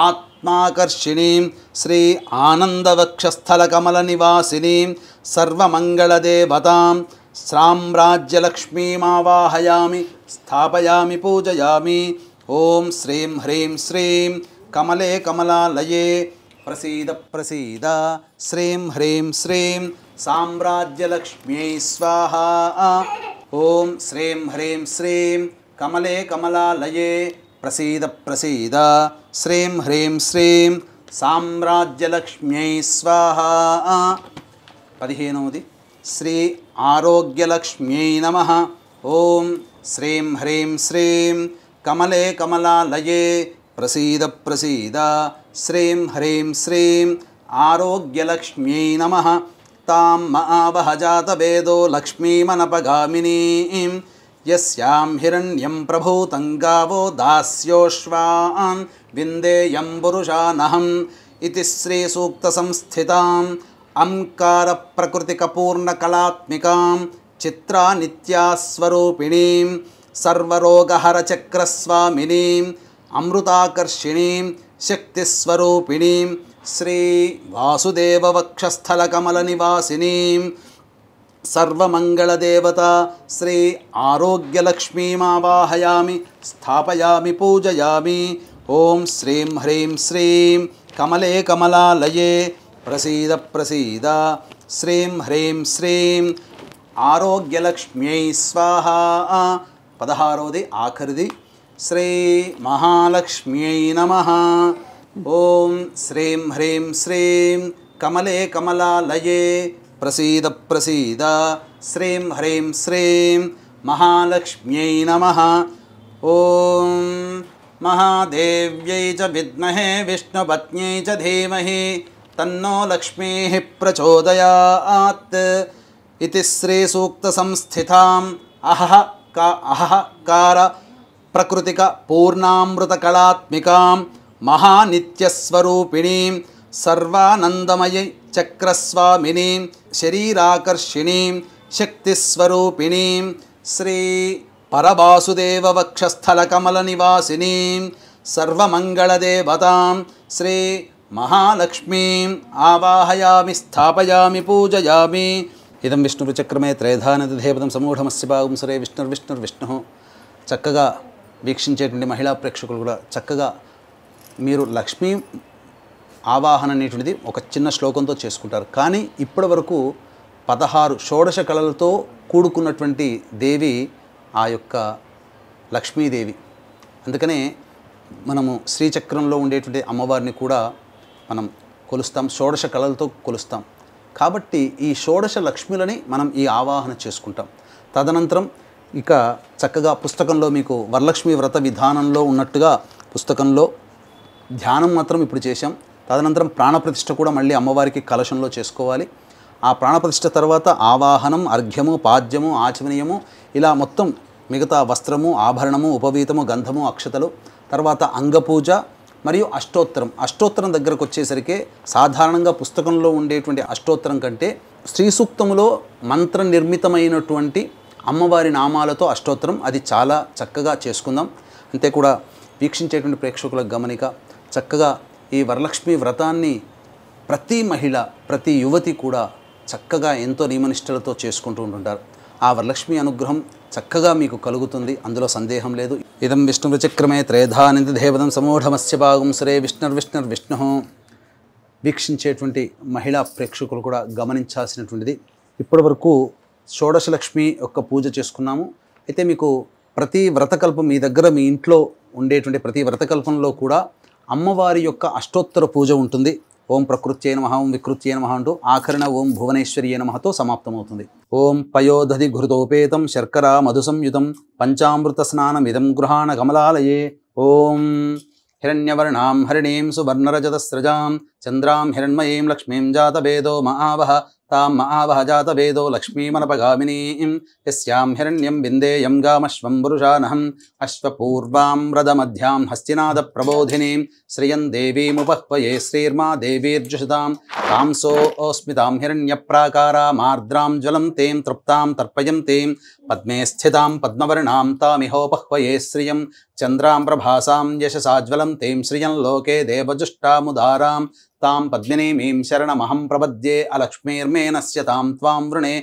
ఆత్మాకర్షిణీం శ్రీ ఆనందవక్షస్థలకమలనివాసినీం సర్వమంగళదేవతాం సామ్రాజ్యలక్ష్మీమావాహయామి స్థాపయామి పూజయామి. ఓం శ్రీం హ్రీం శ్రీం కమలే కమలాలయే ప్రసీద ప్రసీద శ్రీం హ్రీం శ్రీం సామ్రాజ్యలక్ష్మ్యై స్వాహా ఓం శ్రీం హ్రీం శ్రీం కమలే కమలాలయే ప్రసీద ప్రసీద శ్రీం హ్రీం శ్రీం సామ్రాజ్యలక్ష్మ్యై స్వాహా 15వది శ్రీ ఆరోగ్యలక్ష్మ్యై నమః ఓం శ్రీం హ్రీం శ్రీం కమలే కమలాలయే ప్రసీద ప్రసీద శ్రీం హ్రీం శ్రీం ఆరోగ్యలక్ష్మ్యై నమః తాం మహావహ జాతవేదో లక్ష్మీమనపగామినీం యస్యాం హిరణ్యం ప్రభూతం గావో దాస్యోశ్వాన్ విందేయం పురుషానహం ఇతి శ్రీ సూక్త సంస్థితాం అంకార ప్రకృతిక పూర్ణకళాత్మికాం చిత్రా నిత్యాస్వరూపిణీం సర్వరోగహర చక్రస్వామినీం అమృతాకర్షిణీం శక్తిస్వరూపిణీం శ్రీ వాసుదేవ వక్షస్థల కమల నివాసినీం సర్వమంగళదేవత శ్రీ ఆరోగ్యలక్ష్మీమావాహయామి స్థాపయామి పూజయామి ఓం శ్రీం హ్రీం శ్రీం కమలే కమలాలయే ప్రసీద ప్రసీద శ్రీం హ్రీం శ్రీం ఆరోగ్యలక్ష్మ్యై స్వాహా 16వది ఆఖరిది శ్రీ మహాలక్ష్మ్యై నమః ఓం శ్రీం హ్రీం శ్రీం కమలే కమలాలయే ప్రసీద ప్రసీద శ్రీం హ్రీం శ్రీం మహాలక్ష్మ్యై నమః ఓం మహాదేవ్యై చ విద్మహే విష్ణుపత్న్యై చ ధీమహి తన్నో లక్ష్మీః ప్రచోదయాత్ ఇతి శ్రీ సూక్త సంస్థితాం అహఃకార ప్రకృతిక పూర్ణామృత కళాత్మికాం మహానిత్యస్వరూపిణీం సర్వానందమయీ చక్రస్వామినీం శరీరాకర్షిణీం శక్తిస్వరూపిణీం శ్రీ పరవాసుదేవ వక్షస్థల కమల నివాసినీం సర్వమంగళదేవతాం శ్రీ మహాలక్ష్మీం ఆవాహయామి స్థాపయామి పూజయామి ఇదం విష్ణుచక్రమే త్రైధానదేవతం సమూఢమస్య భాగం సరే విష్ణుర్విష్ణుర్విష్ణు. చక్కగా వీక్షించేటువంటి మహిళా ప్రేక్షకులు కూడా చక్కగా మీరు లక్ష్మీ ఆవాహన అనేటువంటిది ఒక చిన్న శ్లోకంతో చేసుకుంటారు. కానీ ఇప్పటి వరకు 16 షోడశ కళలతో కూడుకున్నటువంటి దేవి ఆ యొక్క లక్ష్మీదేవి. అందుకనే మనము శ్రీచక్రంలో ఉండేటువంటి అమ్మవారిని కూడా మనం కొలుస్తాం, షోడశ కళలతో కొలుస్తాం. కాబట్టి ఈ షోడశ లక్ష్మిలని మనం ఈ ఆవాహన చేసుకుంటాం. తదనంతరం ఇక చక్కగా పుస్తకంలో మీకు వరలక్ష్మి వ్రత విధానంలో ఉన్నట్టుగా పుస్తకంలో ధ్యానం మాత్రం ఇప్పుడు చేశాం. తదనంతరం ప్రాణప్రతిష్ఠ కూడా మళ్ళీ అమ్మవారికి కలశంలో చేసుకోవాలి. ఆ ప్రాణప్రతిష్ఠ తర్వాత ఆవాహనం, అర్ఘ్యము, పాద్యము, ఆచమనీయము, ఇలా మొత్తం మిగతా వస్త్రము, ఆభరణము, ఉపవీతము, గంధము, అక్షతలు, తర్వాత అంగపూజ మరియు అష్టోత్తరం. అష్టోత్తరం దగ్గరకు వచ్చేసరికి సాధారణంగా పుస్తకంలో ఉండేటువంటి అష్టోత్తరం కంటే శ్రీ సూక్తములో మంత్ర నిర్మితమైనటువంటి అమ్మవారి నామాలతో అష్టోత్తరం, అది చాలా చక్కగా చేసుకుందాం. అంతే కూడా వీక్షించేటువంటి ప్రేక్షకుల గమనిక, చక్కగా ఈ వరలక్ష్మి వ్రతాన్ని ప్రతి మహిళ, ప్రతి యువతి కూడా చక్కగా ఎంతో నియమనిష్టలతో చేసుకుంటూ ఉంటుంటారు. ఆ వరలక్ష్మి అనుగ్రహం చక్కగా మీకు కలుగుతుంది, అందులో సందేహం లేదు. ఇదం విష్ణుచక్రమే త్రైధానిదేవతం సమూఢమస్య భాగం సరే విష్ణుర్విష్ణుర్విష్ణు. వీక్షించేటువంటి మహిళా ప్రేక్షకులు కూడా గమనించాల్సినటువంటిది, ఇప్పటి వరకు షోడశలక్ష్మి యొక్క పూజ చేసుకున్నాము. అయితే మీకు ప్రతి వ్రతకల్పం మీ దగ్గర మీ ఇంట్లో ఉండేటువంటి ప్రతి వ్రతకల్పంలో కూడా అమ్మవారి యొక్క అష్టోత్తర పూజ ఉంటుంది. ఓం ప్రకృత్యై నమః, ఓం వికృత్యై నమః అంటూ ఆఖరణ ఓం భువనేశ్వర్యై నమఃతో సమాప్తమవుతుంది. ఓం పయోదధి ఘృతోపేతం శర్కరా మధు సంయుతం పంచామృత స్నానమిదం గృహాణ కమలాలయే. ఓం హిరణ్యవర్ణాం హరిణీం సువర్ణరజతస్రజాం చంద్రాం హిరణ్మయీం లక్ష్మీం జాతవేదో మహావహ తాం మహావహ జాతవేదో లక్ష్మీమనపగామినీం యస్యాం హిరణ్యం విందేయం గామశ్వం పురుషానహం అశ్వపూర్వాం వ్రతమధ్యాం హస్తినాద ప్రబోధినీం శ్రియం దేవీముపహ్వయే శ్రీర్మా దేవీర్జుషతాం కాంసోస్మితాం హిరణ్యప్రాకారామార్ద్రాం జ్వలం తేం తృప్తాం తర్పయం తేం పద్మే స్థితాం పద్మవర్ణాం తామిహోపహ్వయే శ్రియం చంద్రాం ప్రభాసాం యశసాజ్వలం తేం శ్రియం లోకే దేవజుష్టాముదారాం తాం పద్మినీమీం శరణమహం ప్రపద్యే అలక్ష్మీర్మే నశ్యతాం త్వాం వృణే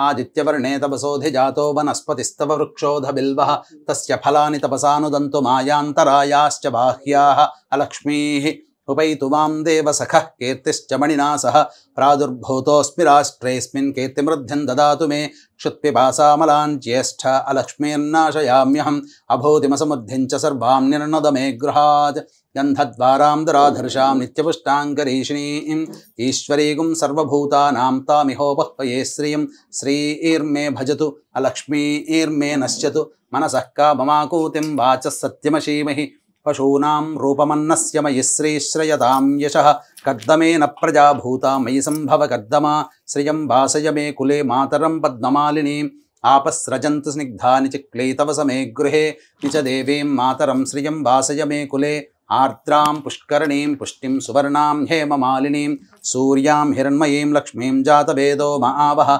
ఆదిత్యవర్ణే తపసోధిజాతో వనస్పతిస్తవ వృక్షోధ బిల్వః తస్య ఫలాని తపసానుదంతు మాయాంతరాయాశ్చ బాహ్యాః అలక్ష్మీః ఉపైతు మాం దేవసఖః కీర్తిశ్చ మణినా సహ ప్రాదుర్భూతోऽస్మి రాష్ట్రేऽస్మిన్ కీర్తిమృద్ధిం దదాతు మే క్షుత్పిపాసామలాన్ జ్యేష్ఠ అలక్ష్మీర్నాశయామ్యహం అభూతిమసముద్ధిం చ సర్వాం నిర్ణద మే గృహాత్ గంధద్వారాం దరాధర్షాం నిత్యపుష్టాంకరీషిణీం ఈశ్వరీగుం సర్వభూతానాం తామిహోపహ్వయే శ్రియం శ్రీర్మే భజతు అలక్ష్మీర్మే నశ్యతు మనసః కామమాకూతిం వాచः సత్యమశీమహి పశూనాం రూపమన్నస్య మయి శ్రీశ్రయతాం యశః కర్దమేన ప్రజాభూతా మయి సంభవ కర్దమా శ్రియం వాసయ మే కులే మాతరం పద్మమాలినీం ఆపస్రజంతు స్నిగ్ధాని చిక్లైతవ సమే గృహే నిచ దేవీం మాతరం శ్రియం వాసయ మే కులే ఆర్ద్రాం పుష్కరణీం పుష్టిం సువర్ణాం హేమమాలినీం సూర్యాం హిరణ్మయీం లక్ష్మీం జాతవేదో మహావహ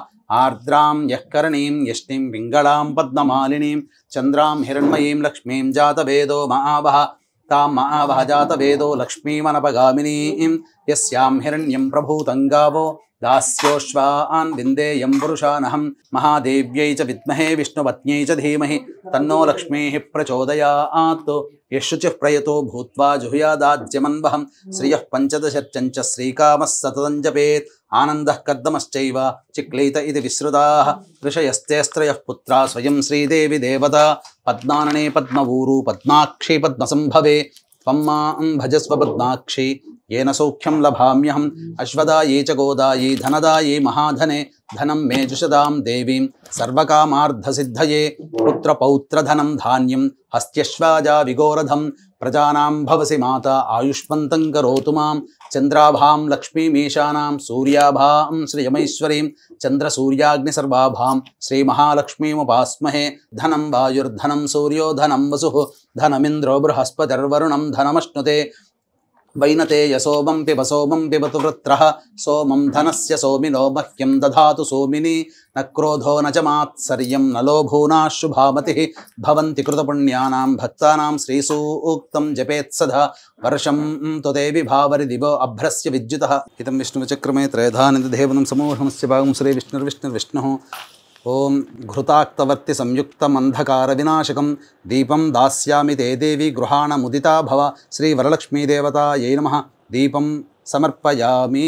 ఆర్ద్రాం యఃకరణీం యష్టిం పింగళాం పద్మమాలినీం చంద్రాం హిరణ్మయీం లక్ష్మీం జాతవేదో మహావహ తాం మహావహ జాతవేదో లక్ష్మీమనపగామినీం యస్యాం హిరణ్యం ప్రభూతం గావో దాస్యోశ్వాన్ విందేయం పురుషానహం మహాదేవ్యై చ విద్మహే విష్ణుపత్న్యై చ ధీమహి తన్నో లక్ష్మీః ప్రచోదయాత్ యశుచిః ప్రయతో భూత్వా జుహుయాదాజ్యమన్వహం శ్రియః పంచదశర్చంచ శ్రీకామः సతతం జపేత్ ఆనందః కర్దమశ్చైవ చిక్లైత ఇది విశ్రుతాః ఋషయస్తేస్త్రయః పుత్రా స్వయం శ్రీదేవి దేవతా పద్మాననే పద్మవూరు పద్మాక్షి పద్మసంభవే త్వం మాం భజస్వ పద్మాక్షి येन सौख्यं लभाम्यहम् अश्वदायै च गोदायै धनदायै महाधने धनं मे जुषदां देवीं सर्वकामार्थसिद्धये पुत्रपौत्रधनं धान्यं हस्त्यश्वाजा विगोरधं प्रजानां भवसि माता आयुष्मन्तं करोतु मां चन्द्राभां लक्ष्मीमीशानां सूर्याभां श्रियमैश्वरीं चन्द्रसूर्याग्निसर्वाभां श्रीमहालक्ष्मीमुपास्महे धनं वायुर्धनं सूर्यो धनं वसुः धनमिन्द्रो बृहस्पतिर्वरुणं धनमश्नुते वैनते यशोमं पिबतु वृत्रः सोमं धनस्य सोमिनो मह्यं दधातु सोमिनी न क्रोधो न च मात्सर्यं न लोभूना शुभामतिः भवन्ति कृतपुण्यानां भक्तानां श्रीसूक्तं जपेत्सदा वर्षं तु देवि भावरि दिवो अभ्रस्य विद्युतः इदं विष्णुचक्रमे त्रयधानिदेवनं समूहमस्य भागं श्रीविष्णुर्विष्णुर्विष्णुः ओं घृताक्तवर्ति संयुक्तमंधकारविनाशकं दीपं दास्यामि ते देवी गृहाण मुदिता भव श्री वरलक्ष्मी देवतायै नमः दीपं समर्पयामि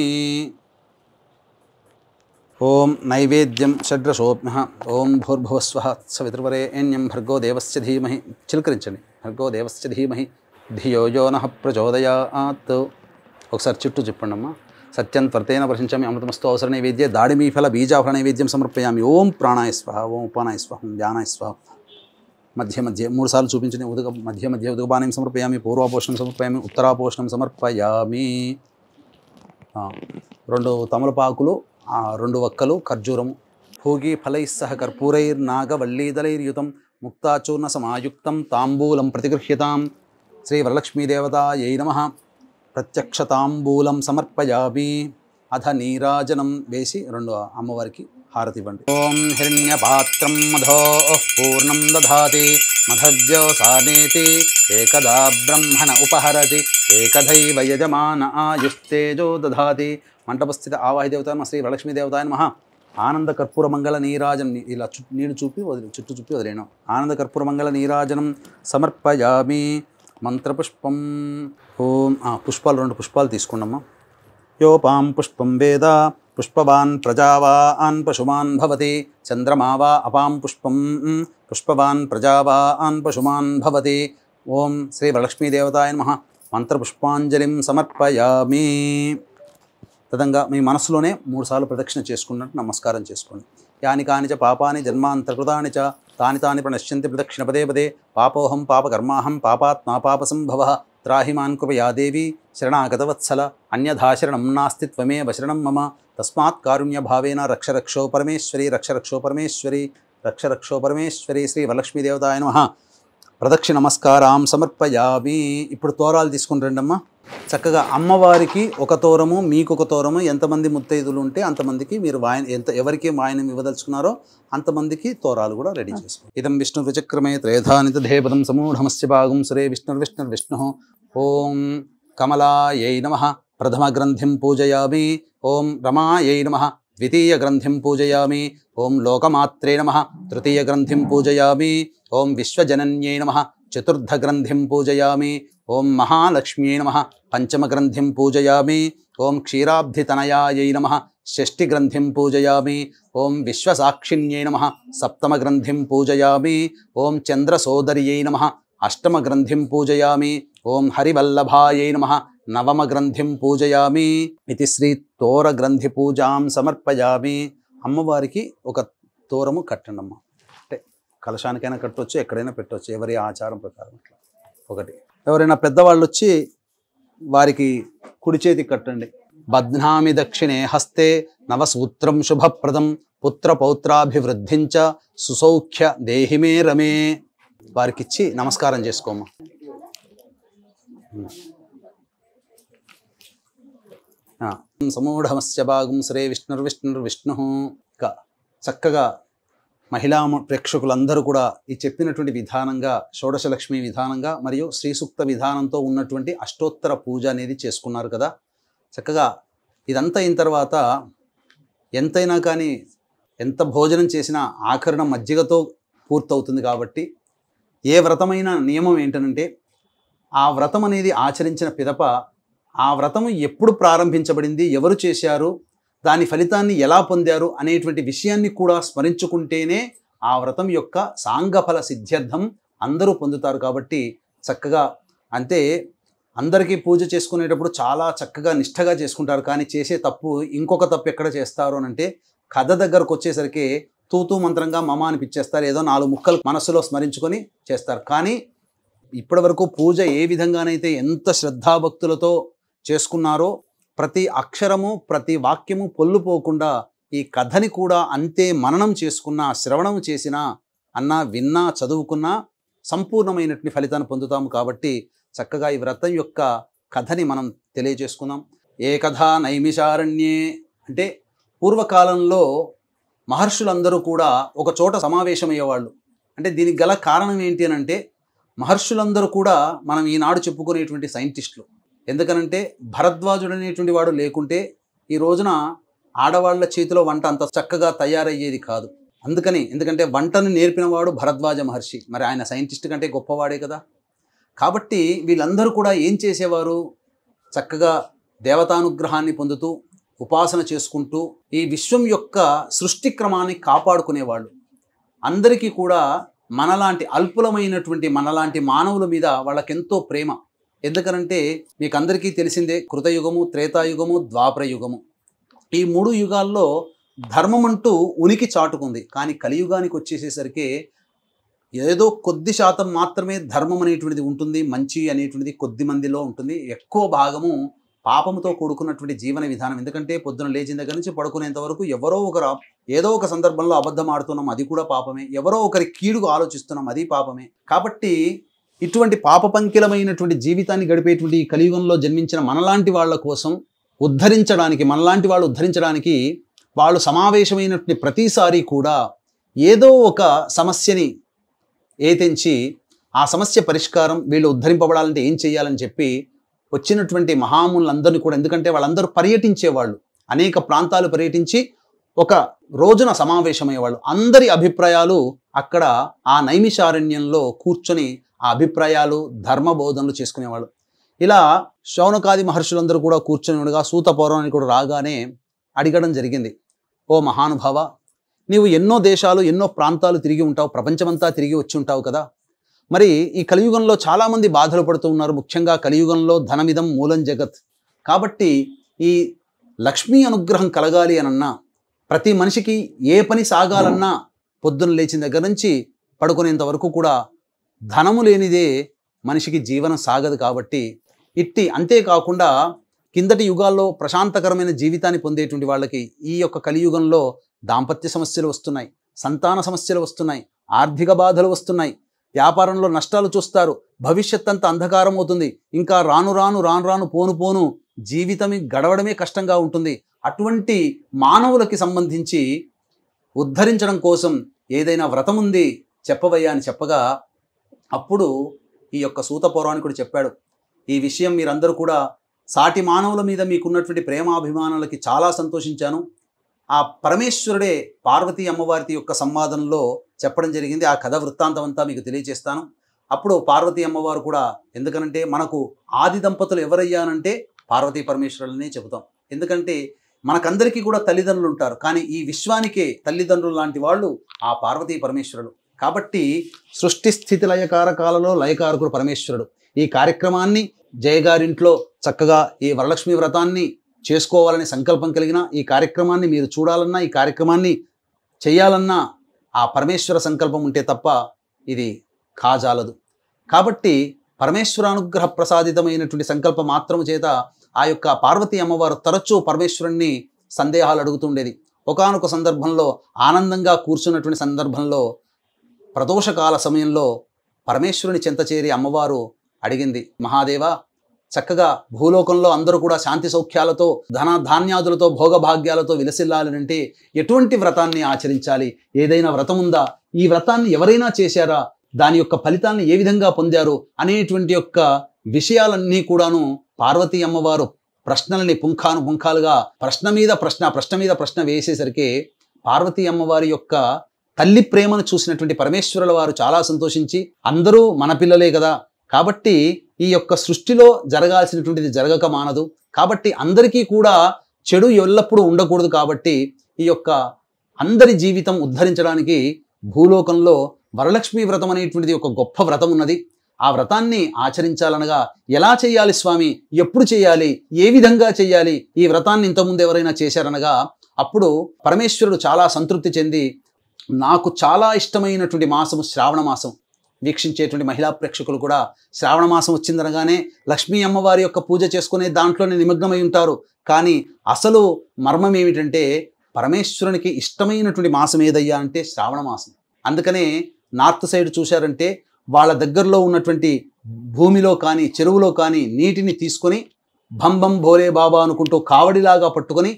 ओं नैवेद्यं षड्रसोऽप्यः ओं भूर्भुवस्वः सवितुर्वरेण्यं भर्गो देवस्य धीमहि चिलकरिंचंడి भर्गो देवस्य धीमहि धियो यो नः प्रचोदयात् ఒకసారి చుట్టూ చెప్పండి అమ్మా सत्यं त्वरतेन वर्षिंचामि अमृतमस्तु अवसर नैवेद्ये दाडिमीफल बीजाफल नैवेद्यं समर्पयामि ओं प्राणाय स्वाहा ओं उपानाय स्वाहा ओं ध्यानाय स्वाहा मध्य मध्य मूడు సార్లు చూపించండి ఉదక మధ్య మధ్య ఉదకపానం సమర్పయామి పూర్వాపోషణం సమర్పయామి ఉత్తరాపోషణం సమర్పయామి రెండు తమలపాకులు రెండు వక్కలు ఖర్జూరము భోగి ఫలైః సహ కర్పూరైర్నాగవల్లీదలైర్యుతం ముక్తాచూర్ణ సమాయుక్తం తాంబూలం ప్రతిగృహ్యతాం శ్రీ వరలక్ష్మీ దేవతాయై నమః ప్రత్యక్షతాంబూలం సమర్పయామి అధ నీరాజనం వేసి రెండు అమ్మవారికి హారతి ఇవ్వండి ఓం హిరణ్యపాత్రం మధోః పూర్ణం దధాతి మధవ్యోసానేతి ఏకదా బ్రహ్మణ ఉపహరతి ఏకదైవ యజమాన ఆయుస్తేజో దధాతి మంటపస్థిత ఆవాహి దేవతాయ శ్రీ వరలక్ష్మీ దేవతాయ నమః ఆనంద కర్పూర మంగళ నీరాజనం ఇలా నీళ్ళు చూపి వదిలి చుట్టూ చూపి వదిలేను ఆనంద కర్పూర మంగళ నీరాజనం సమర్పయామి మంత్రపుష్పం ఓం పుష్పాలు రెండు పుష్పాలు తీసుకున్నామా యోపాం పుష్పం వేద పుష్పవాన్ ప్రజావాన్ పశుమాన్ భవతి చంద్రమా వా అపాం పుష్పం పుష్పవాన్ ప్రజావాన్ పశుమాన్ భవతి ఓం శ్రీ వరలక్ష్మీ దేవతాయ నమః మంత్రపుష్పాంజలిం సమర్పయామి తదంగా మీ మనసులోనే 3 సార్లు ప్రదక్షిణ చేసుకున్నట్టు నమస్కారం చేసుకోండి యాని కాని చ పాపాని జన్మాంతర్కృతాని చ తాని తాని ప్రణశ్యంతి ప్రదక్షిణ పదే పదే పాపోహం పాపకర్మాహం పాపాత్మా పాపసంభవః త్రాహి మాన్ కృపయా దేవి శరణాగతవత్సల అన్యథా శరణం నాస్తి త్వమేవ శరణం మమ తస్మాత్ కారుణ్యభావేన రక్ష రక్షో పరమేశ్వరి రక్ష రక్షో పరమేశ్వరి రక్ష రక్షో పరమేశ్వరి శ్రీ వరలక్ష్మీ దేవతాయ నమః ప్రదక్షిణ నమస్కారం సమర్పయామి ఇప్పుడు తోరాలు తీసుకుని రండమ్మా చక్కగా అమ్మవారికి ఒక తోరము మీకు ఒక తోరము ఎంతమంది ముత్తైదులు ఉంటే అంతమందికి మీరు ఎవరికి వాయనం ఇవ్వదలుచుకున్నారో అంతమందికి తోరాలు కూడా రెడీ చేసుకోండి ఇదం విష్ణు విచక్రమే త్రేధానితేపదం సమూఢమస్య భాగం సురే విష్ణుర్విష్ణుర్విష్ణు ఓం కమలాయై నమః ప్రథమగ్రంథిం పూజయామి ఓం రమాయై నమః, ద్వితీయగ్రంథిం పూజయామి ఓం లోకమాత్రే నమః, తృతీయగ్రంథిం పూజయామి ఓం విశ్వజనన్యై నమః, చతుర్థగ్రంథిం పూజయామి ఓం మహాలక్ష్మ్యై నమః, పంచమగ్రంథిం పూజయామి ఓం క్షీరాబ్ధితనయాయై నమః, షష్ఠిగ్రంథిం పూజయామి ఓం విశ్వసాక్షిణ్యై నమః, సప్తమగ్రంథిం పూజయామి ఓం చంద్రసోదర్యై నమః, అష్టమగ్రంథిం పూజయామి ఓం హరివల్లభాయై నమః, నవమగ్రంథిం పూజయామి. ఇది శ్రీ తోరగ్రంథి పూజాం సమర్పయామి. అమ్మవారికి ఒక తోరము కట్టండమ్మ. అంటే కలశానికైనా కట్టవచ్చు, ఎక్కడైనా పెట్టవచ్చు, ఎవరి ఆచారం ప్రకారం. అట్లా ఒకటి. ఎవరైనా పెద్దవాళ్ళు వచ్చి వారికి కుడి చేతికి కట్టండి. బధ్నామి దక్షిణే హస్తే నవసూత్రం శుభప్రదం పుత్రపౌత్రాభివృద్ధించ సుసౌఖ్య దేహిమే రమే. వారికిచ్చి నమస్కారం చేసుకోమ్మా. సమూఢమస్య భాగం శ్రీ విష్ణుర్విష్ణుర్విష్ణు. చక్కగా మహిళా ప్రేక్షకులందరూ కూడా ఈ చెప్పినటువంటి విధానంగా షోడశలక్ష్మి విధానంగా మరియు శ్రీ సూక్త విధానంతో ఉన్నటువంటి అష్టోత్తర పూజ అనేది చేసుకున్నారు కదా. చక్కగా ఇదంతా అయిన తర్వాత ఎంతైనా కానీ ఎంత భోజనం చేసినా ఆఖరణ మజ్జిగతో పూర్తవుతుంది. కాబట్టి ఏ వ్రతమైన నియమం ఏంటంటే ఆ వ్రతం అనేది ఆచరించిన పిదప ఆ వ్రతము ఎప్పుడు ప్రారంభించబడింది, ఎవరు చేశారు, దాని ఫలితాన్ని ఎలా పొందారు అనేటువంటి విషయాన్ని కూడా స్మరించుకుంటేనే ఆ వ్రతం యొక్క సాంగఫల సిద్ధ్యర్థం అందరూ పొందుతారు. కాబట్టి చక్కగా అంటే అందరికీ పూజ చేసుకునేటప్పుడు చాలా చక్కగా నిష్ఠగా చేసుకుంటారు. కానీ చేసే తప్పు ఇంకొక తప్పు ఎక్కడ చేస్తారు అని అంటే కథ దగ్గరకు వచ్చేసరికి తూతూ మంత్రంగా మమ అనిపించేస్తారు. ఏదో 4 ముక్కలు మనసులో స్మరించుకొని చేస్తారు. కానీ ఇప్పటి వరకు పూజ ఏ విధంగానైతే ఎంత శ్రద్ధాభక్తులతో చేసుకున్నారో ప్రతి అక్షరము ప్రతి వాక్యము పొల్లుపోకుండా ఈ కథని కూడా అంతే మననం చేసుకున్నా, శ్రవణం చేసినా, అన్నా, విన్నా, చదువుకున్నా సంపూర్ణమైనటువంటి ఫలితాన్ని పొందుతాము. కాబట్టి చక్కగా ఈ వ్రతం యొక్క కథని మనం తెలియజేసుకుందాం. ఏ కథ నైమిషారణ్యే అంటే పూర్వకాలంలో మహర్షులందరూ కూడా ఒక చోట సమావేశమయ్యేవాళ్ళు. అంటే దీనికి గల కారణం ఏంటి అని అంటే మహర్షులందరూ కూడా మనం ఈనాడు చెప్పుకునేటువంటి సైంటిస్టులు. ఎందుకనంటే భరద్వాజుడు అనేటువంటి వాడు లేకుంటే ఈ రోజున ఆడవాళ్ల చేతిలో వంట అంత చక్కగా తయారయ్యేది కాదు. ఎందుకంటే వంటను నేర్పినవాడు భరద్వాజ మహర్షి. మరి ఆయన సైంటిస్ట్ కంటే గొప్పవాడే కదా. కాబట్టి వీళ్ళందరూ కూడా ఏం చేసేవారు, చక్కగా దేవతానుగ్రహాన్ని పొందుతూ ఉపాసన చేసుకుంటూ ఈ విశ్వం యొక్క సృష్టి క్రమాన్ని కాపాడుకునేవాళ్ళు. అందరికీ కూడా మనలాంటి అల్పులమైనటువంటి మనలాంటి మానవుల మీద వాళ్ళకెంతో ప్రేమ. ఎందుకనంటే మీకు అందరికీ తెలిసిందే, కృతయుగము, త్రేతాయుగము, ద్వాపర యుగము. ఈ 3 యుగాల్లో ధర్మం అంటూ ఉనికి చాటుకుంది. కానీ కలియుగానికి వచ్చేసేసరికి ఏదో కొద్ది శాతం మాత్రమే ధర్మం అనేటువంటిది ఉంటుంది, మంచి అనేటువంటిది కొద్ది మందిలో ఉంటుంది. ఎక్కువ భాగము పాపముతో కూడుకున్నటువంటి జీవన విధానం. ఎందుకంటే పొద్దున లేచిన దగ్గర నుంచి పడుకునేంత వరకు ఎవరో ఒకరు ఏదో ఒక సందర్భంలో అబద్ధం ఆడుతున్నాం, అది కూడా పాపమే. ఎవరో ఒకరి కీడుకు ఆలోచిస్తున్నాం, అది పాపమే. కాబట్టి ఇటువంటి పాపపంకిలమైనటువంటి జీవితాన్ని గడిపేటువంటి ఈ కలియుగంలో జన్మించిన మనలాంటి వాళ్ళ కోసం మనలాంటి వాళ్ళు ఉద్ధరించడానికి వాళ్ళు సమావేశమైనటువంటి ప్రతిసారి కూడా ఏదో ఒక సమస్యని ఏతెంచి ఆ సమస్య పరిష్కారం వీళ్ళు ఉద్ధరింపబడాలంటే ఏం చేయాలని చెప్పి వచ్చినటువంటి మహాములందరినీ కూడా, ఎందుకంటే వాళ్ళందరూ పర్యటించేవాళ్ళు, అనేక ప్రాంతాలు పర్యటించి ఒక రోజున సమావేశమయ్యేవాళ్ళు. అందరి అభిప్రాయాలు అక్కడ ఆ నైమిషారణ్యంలో కూర్చొని ఆ అభిప్రాయాలు ధర్మబోధనలు చేసుకునేవాళ్ళు. ఇలా శౌనకాది మహర్షులందరూ కూడా కూర్చొని ఉండగా సూత పౌరాణికుడు రాగానే అడగడం జరిగింది, ఓ మహానుభావ, నీవు ఎన్నో దేశాలు ఎన్నో ప్రాంతాలు తిరిగి ఉంటావు, ప్రపంచమంతా తిరిగి వచ్చి ఉంటావు కదా. మరి ఈ కలియుగంలో చాలామంది బాధలు పడుతూ ఉన్నారు. ముఖ్యంగా కలియుగంలో ధనమిదం మూలం జగత్. కాబట్టి ఈ లక్ష్మీ అనుగ్రహం కలగాలి అనన్నా, ప్రతి మనిషికి ఏ పని సాగాలన్నా పొద్దున్న లేచిన దగ్గర నుంచి పడుకునేంత వరకు కూడా ధనము లేనిదే మనిషికి జీవనం సాగదు. కాబట్టి అంతేకాకుండా కిందటి యుగాల్లో ప్రశాంతకరమైన జీవితాన్ని పొందేటువంటి వాళ్ళకి ఈ యొక్క కలియుగంలో దాంపత్య సమస్యలు వస్తున్నాయి, సంతాన సమస్యలు వస్తున్నాయి, ఆర్థిక బాధలు వస్తున్నాయి, వ్యాపారంలో నష్టాలు చూస్తారు, భవిష్యత్ అంతా అంధకారం అవుతుంది, ఇంకా రాను రాను పోను జీవితం గడవడమే కష్టంగా ఉంటుంది. అటువంటి మానవులకి సంబంధించి ఉద్ధరించడం కోసం ఏదైనా వ్రతం ఉంది చెప్పవయ్యా అని చెప్పగా అప్పుడు ఈ యొక్క సూత పౌరాణికుడు చెప్పాడు, ఈ విషయం మీరందరూ కూడా సాటి మానవుల మీద మీకున్నటువంటి ప్రేమాభిమానాలకి చాలా సంతోషించాను. ఆ పరమేశ్వరుడే పార్వతీ అమ్మవారి యొక్క సంవాదంలో చెప్పడం జరిగింది. ఆ కథ వృత్తాంతం అంతా మీకు తెలియజేస్తాను. అప్పుడు పార్వతీ అమ్మవారు కూడా, ఎందుకనంటే మనకు ఆది దంపతులు ఎవరయ్యానంటే పార్వతీ పరమేశ్వరులనే చెబుతాం. ఎందుకంటే మనకందరికీ కూడా తల్లిదండ్రులు ఉంటారు, కానీ ఈ విశ్వానికే తల్లిదండ్రులు లాంటి వాళ్ళు ఆ పార్వతీ పరమేశ్వరుడు. కాబట్టి సృష్టి స్థితి లయకారకాలలో లయకారకుడు పరమేశ్వరుడు. ఈ కార్యక్రమాన్ని జయగారింట్లో చక్కగా ఈ వరలక్ష్మి వ్రతాన్ని చేసుకోవాలని సంకల్పం కలిగిన, ఈ కార్యక్రమాన్ని మీరు చూడాలన్నా, ఈ కార్యక్రమాన్ని చేయాలన్నా ఆ పరమేశ్వర సంకల్పం ఉంటే తప్ప ఇది కాజాలదు. కాబట్టి పరమేశ్వరానుగ్రహ ప్రసాదితమైనటువంటి సంకల్పం మాత్రము చేత ఆ యొక్క పార్వతీ అమ్మవారు తరచూ పరమేశ్వరుణ్ణి సందేహాలు అడుగుతుండేది. ఒకానొక సందర్భంలో ఆనందంగా కూర్చున్నటువంటి సందర్భంలో ప్రదోషకాల సమయంలో పరమేశ్వరుని చెంత చేరి అమ్మవారు అడిగింది, మహాదేవ, చక్కగా భూలోకంలో అందరూ కూడా శాంతి సౌఖ్యాలతో ధన ధాన్యాదులతో భోగభాగ్యాలతో విలసిల్లాలంటే ఎటువంటి వ్రతాన్ని ఆచరించాలి? ఏదైనా వ్రతం ఉందా? ఈ వ్రతాన్ని ఎవరైనా చేశారా? దాని యొక్క ఫలితాన్ని ఏ విధంగా పొందారు? అనేటువంటి యొక్క విషయాలన్నీ కూడాను పార్వతీ అమ్మవారు ప్రశ్నలని పుంఖాలుగా ప్రశ్న మీద ప్రశ్న వేసేసరికి పార్వతీ అమ్మవారి యొక్క తల్లి ప్రేమను చూసినటువంటి పరమేశ్వరుల వారు చాలా సంతోషించి, అందరూ మన పిల్లలే కదా, కాబట్టి ఈ యొక్క సృష్టిలో జరగాల్సినటువంటిది జరగక మానదు, కాబట్టి అందరికీ కూడా చెడు ఎల్లప్పుడూ ఉండకూడదు, కాబట్టి ఈ యొక్క అందరి జీవితం ఉద్ధరించడానికి భూలోకంలో వరలక్ష్మి వ్రతం అనేటువంటిది ఒక గొప్ప వ్రతం ఉన్నది. ఆ వ్రతాన్ని ఆచరించాలనగా ఎలా చేయాలి స్వామి, ఎప్పుడు చేయాలి, ఏ విధంగా చేయాలి, ఈ వ్రతాన్ని ఇంతకుముందు ఎవరైనా చేశారనగా అప్పుడు పరమేశ్వరుడు చాలా సంతృప్తి చెంది, నాకు చాలా ఇష్టమైనటువంటి మాసము శ్రావణ మాసం. వీక్షించేటువంటి మహిళా ప్రేక్షకులు కూడా శ్రావణ మాసం వచ్చిందనగానే లక్ష్మీ అమ్మవారి యొక్క పూజ చేసుకునే దాంట్లోనే నిమగ్నమై ఉంటారు. కానీ అసలు మర్మం ఏమిటంటే పరమేశ్వరునికి ఇష్టమైనటువంటి మాసం ఏదయ్యా అంటే శ్రావణ మాసం. అందుకనే నార్త్ సైడ్ చూశారంటే వాళ్ళ దగ్గరలో ఉన్నటువంటి భూమిలో కానీ చెరువులో కానీ నీటిని తీసుకొని భంబం భోలే బాబా అనుకుంటూ కావడిలాగా పట్టుకొని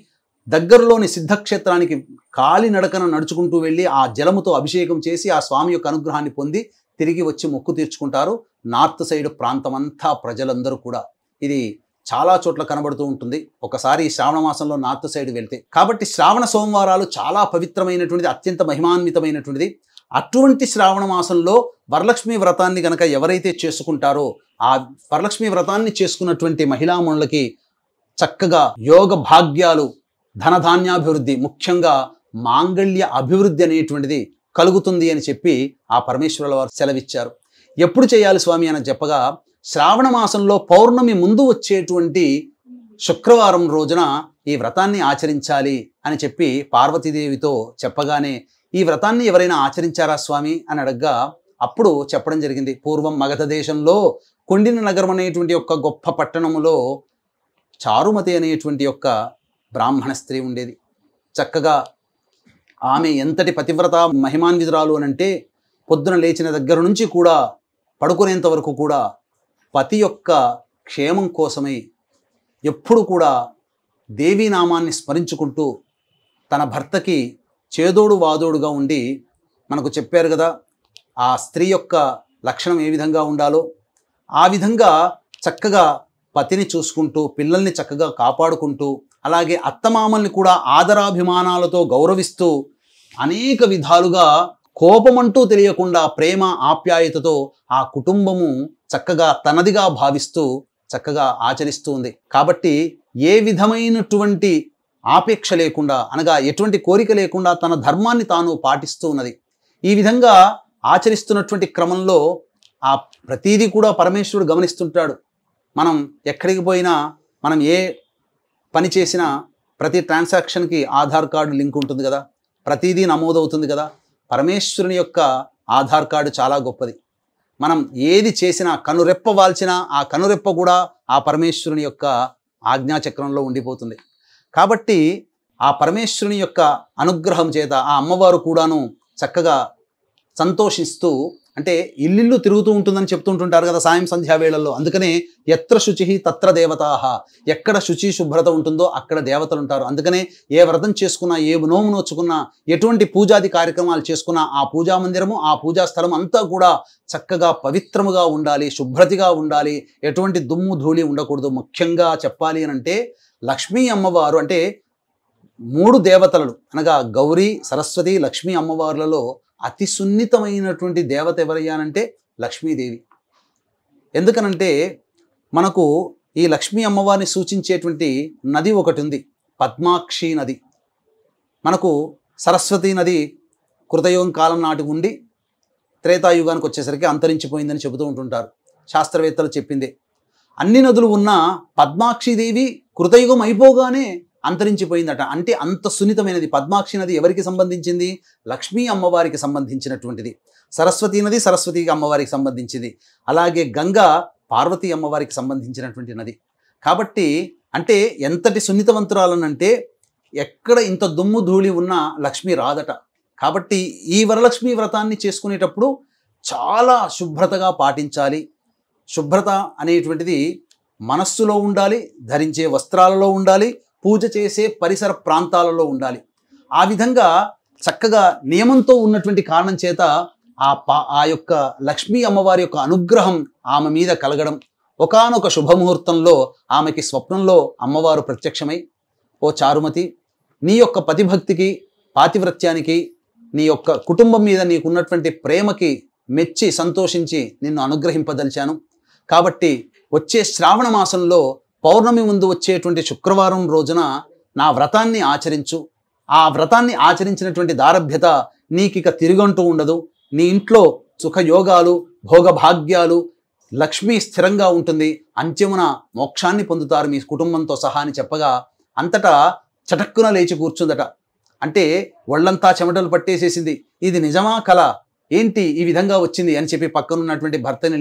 దగ్గరలోని సిద్ధక్షేత్రానికి కాలినడకన నడుచుకుంటూ వెళ్ళి ఆ జలముతో అభిషేకం చేసి ఆ స్వామి యొక్క అనుగ్రహాన్ని పొంది తిరిగి వచ్చి మొక్కు తీర్చుకుంటారు నార్త్ సైడ్ ప్రాంతమంతా ప్రజలందరూ కూడా. ఇది చాలా చోట్ల కనబడుతూ ఉంటుంది ఒకసారి శ్రావణ మాసంలో నార్త్ సైడ్ వెళ్తే. కాబట్టి శ్రావణ సోమవారాలు చాలా పవిత్రమైనటువంటిది, అత్యంత మహిమాన్వితమైనటువంటిది. అటువంటి శ్రావణ మాసంలో వరలక్ష్మి వ్రతాన్ని కనుక ఎవరైతే చేసుకుంటారో ఆ వరలక్ష్మి వ్రతాన్ని చేసుకున్నటువంటి మహిళామణులకి చక్కగా యోగ భాగ్యాలు, ధనధాన్యాభివృద్ధి, ముఖ్యంగా మాంగళ్య అభివృద్ధి అనేటువంటిది కలుగుతుంది అని చెప్పి ఆ పరమేశ్వరుల వారు సెలవిచ్చారు. ఎప్పుడు చేయాలి స్వామి అని చెప్పగా శ్రావణ మాసంలో పౌర్ణమి ముందు వచ్చేటువంటి శుక్రవారం రోజున ఈ వ్రతాన్ని ఆచరించాలి అని చెప్పి పార్వతీదేవితో చెప్పగానే ఈ వ్రతాన్ని ఎవరైనా ఆచరించారా స్వామి అని అడగ్గా అప్పుడు చెప్పడం జరిగింది. పూర్వం మగధ దేశంలో కొండిన నగరం అనేటువంటి యొక్క గొప్ప పట్టణములో చారుమతి అనేటువంటి యొక్క బ్రాహ్మణ స్త్రీ ఉండేది. చక్కగా ఆమె ఎంతటి పతివ్రత మహిమాన్వితురాలు అనంటే పొద్దున లేచిన దగ్గర నుంచి కూడా పడుకునేంత వరకు కూడా పతి యొక్క క్షేమం కోసమై ఎప్పుడు కూడా దేవీనామాన్ని స్మరించుకుంటూ తన భర్తకి చేదోడు వాదోడుగా ఉండి, మనకు చెప్పారు కదా ఆ స్త్రీ యొక్క లక్షణం ఏ విధంగా ఉండాలో ఆ విధంగా చక్కగా పతిని చూసుకుంటూ పిల్లల్ని చక్కగా కాపాడుకుంటూ అలాగే అత్తమామల్ని కూడా ఆదరాభిమానాలతో గౌరవిస్తూ అనేక విధాలుగా కోపమంటూ తెలియకుండా ప్రేమ ఆప్యాయతతో ఆ కుటుంబము చక్కగా తనదిగా భావిస్తూ చక్కగా ఆచరిస్తూ ఉంది. కాబట్టి ఏ విధమైనటువంటి ఆపేక్ష లేకుండా అనగా ఎటువంటి కోరిక లేకుండా తన ధర్మాన్ని తాను పాటిస్తూ ఉన్నది. ఈ విధంగా ఆచరిస్తున్నటువంటి క్రమంలో ఆ ప్రతీదీ కూడా పరమేశ్వరుడు గమనిస్తుంటాడు. మనం ఎక్కడికి పోయినా మనం ఏ పని చేసినా ప్రతి ట్రాన్సాక్షన్కి ఆధార్ కార్డు లింక్ ఉంటుంది కదా, ప్రతిదీ నమోదవుతుంది కదా. పరమేశ్వరుని యొక్క ఆధార్ కార్డు చాలా గొప్పది. మనం ఏది చేసినా కనురెప్ప వాల్చినా ఆ కనురెప్ప కూడా ఆ పరమేశ్వరుని యొక్క ఆజ్ఞాచక్రంలో ఉండిపోతుంది. కాబట్టి ఆ పరమేశ్వరుని యొక్క అనుగ్రహం చేత ఆ అమ్మవారు కూడాను చక్కగా సంతోషిస్తూ అంటే ఇల్లు తిరుగుతూ ఉంటుందని చెప్తుంటుంటారు కదా సాయం సంధ్యా వేళల్లో. అందుకనే ఎత్ర శుచి తత్ర దేవతాహ, ఎక్కడ శుచి శుభ్రత ఉంటుందో అక్కడ దేవతలు ఉంటారు. అందుకనే ఏ వ్రతం చేసుకున్నా, ఏ నోము నోచుకున్నా, ఎటువంటి పూజాది కార్యక్రమాలు చేసుకున్నా ఆ పూజా మందిరము, ఆ పూజా స్థలం అంతా కూడా చక్కగా పవిత్రముగా ఉండాలి, శుభ్రతగా ఉండాలి, ఎటువంటి దుమ్ము ధూళి ఉండకూడదు. ముఖ్యంగా చెప్పాలి అని అంటే లక్ష్మీ అమ్మవారు అంటే 3 దేవతలు అనగా గౌరీ, సరస్వతి, లక్ష్మీ అమ్మవార్లలో అతి సున్నితమైనటువంటి దేవత ఎవరయ్యానంటే లక్ష్మీదేవి. ఎందుకనంటే మనకు ఈ లక్ష్మీ అమ్మవారిని సూచించేటువంటి నది ఒకటి ఉంది, పద్మాక్షి నది. మనకు సరస్వతి నది కృతయుగం కాలం నాటి ఉండి త్రేతాయుగానికి వచ్చేసరికి అంతరించిపోయిందని చెబుతూ ఉంటుంటారు, శాస్త్రవేత్తలు చెప్పిందే. అన్ని నదులు ఉన్న పద్మాక్షిదేవి కృతయుగం అయిపోగానే అంతరించిపోయిందట. అంటే అంత సున్నితమైనది. పద్మాక్షి నది ఎవరికి సంబంధించింది? లక్ష్మీ అమ్మవారికి సంబంధించినటువంటిది. సరస్వతి నది సరస్వతి అమ్మవారికి సంబంధించింది. అలాగే గంగా పార్వతీ అమ్మవారికి సంబంధించినటువంటి నది. కాబట్టి అంటే ఎంతటి సున్నితవంతురాలనంటే ఎక్కడ ఇంత దుమ్ము ధూళి ఉన్నా లక్ష్మి రాదట. కాబట్టి ఈ వరలక్ష్మి వ్రతాన్ని చేసుకునేటప్పుడు చాలా శుభ్రతగా పాటించాలి. శుభ్రత అనేటువంటిది మనస్సులో ఉండాలి, ధరించే వస్త్రాలలో ఉండాలి, పూజ చేసే పరిసర ప్రాంతాలలో ఉండాలి. ఆ విధంగా చక్కగా నియమంతో ఉన్నటువంటి కారణం చేత ఆ యొక్క లక్ష్మీ అమ్మవారి యొక్క అనుగ్రహం ఆమె మీద కలగడం. ఒకానొక శుభముహూర్తంలో ఆమెకి స్వప్నంలో అమ్మవారు ప్రత్యక్షమై, ఓ చారుమతి, నీ యొక్క పతిభక్తికి, పాతివ్రత్యానికి, నీ యొక్క కుటుంబం మీద నీకున్నటువంటి ప్రేమకి మెచ్చి సంతోషించి నిన్ను అనుగ్రహింపదలిచాను. కాబట్టి వచ్చే శ్రావణ మాసంలో పౌర్ణమి ముందు వచ్చేటువంటి శుక్రవారం రోజున నా వ్రతాన్ని ఆచరించు. ఆ వ్రతాన్ని ఆచరించినటువంటి దారభ్యత నీకిక తిరుగంటూ ఉండదు. నీ ఇంట్లో సుఖయోగాలు, భోగభాగ్యాలు, లక్ష్మి స్థిరంగా ఉంటుంది, అంత్యమున మోక్షాన్ని పొందుతారు మీ కుటుంబంతో సహా అని చెప్పగా అంతటా చటక్కున లేచి కూర్చుందట. అంటే ఒళ్ళంతా చెమటలు పట్టేసేసింది. ఇది నిజమా కల ఏంటి ఈ విధంగా వచ్చింది అని చెప్పి పక్కనున్నటువంటి భర్తని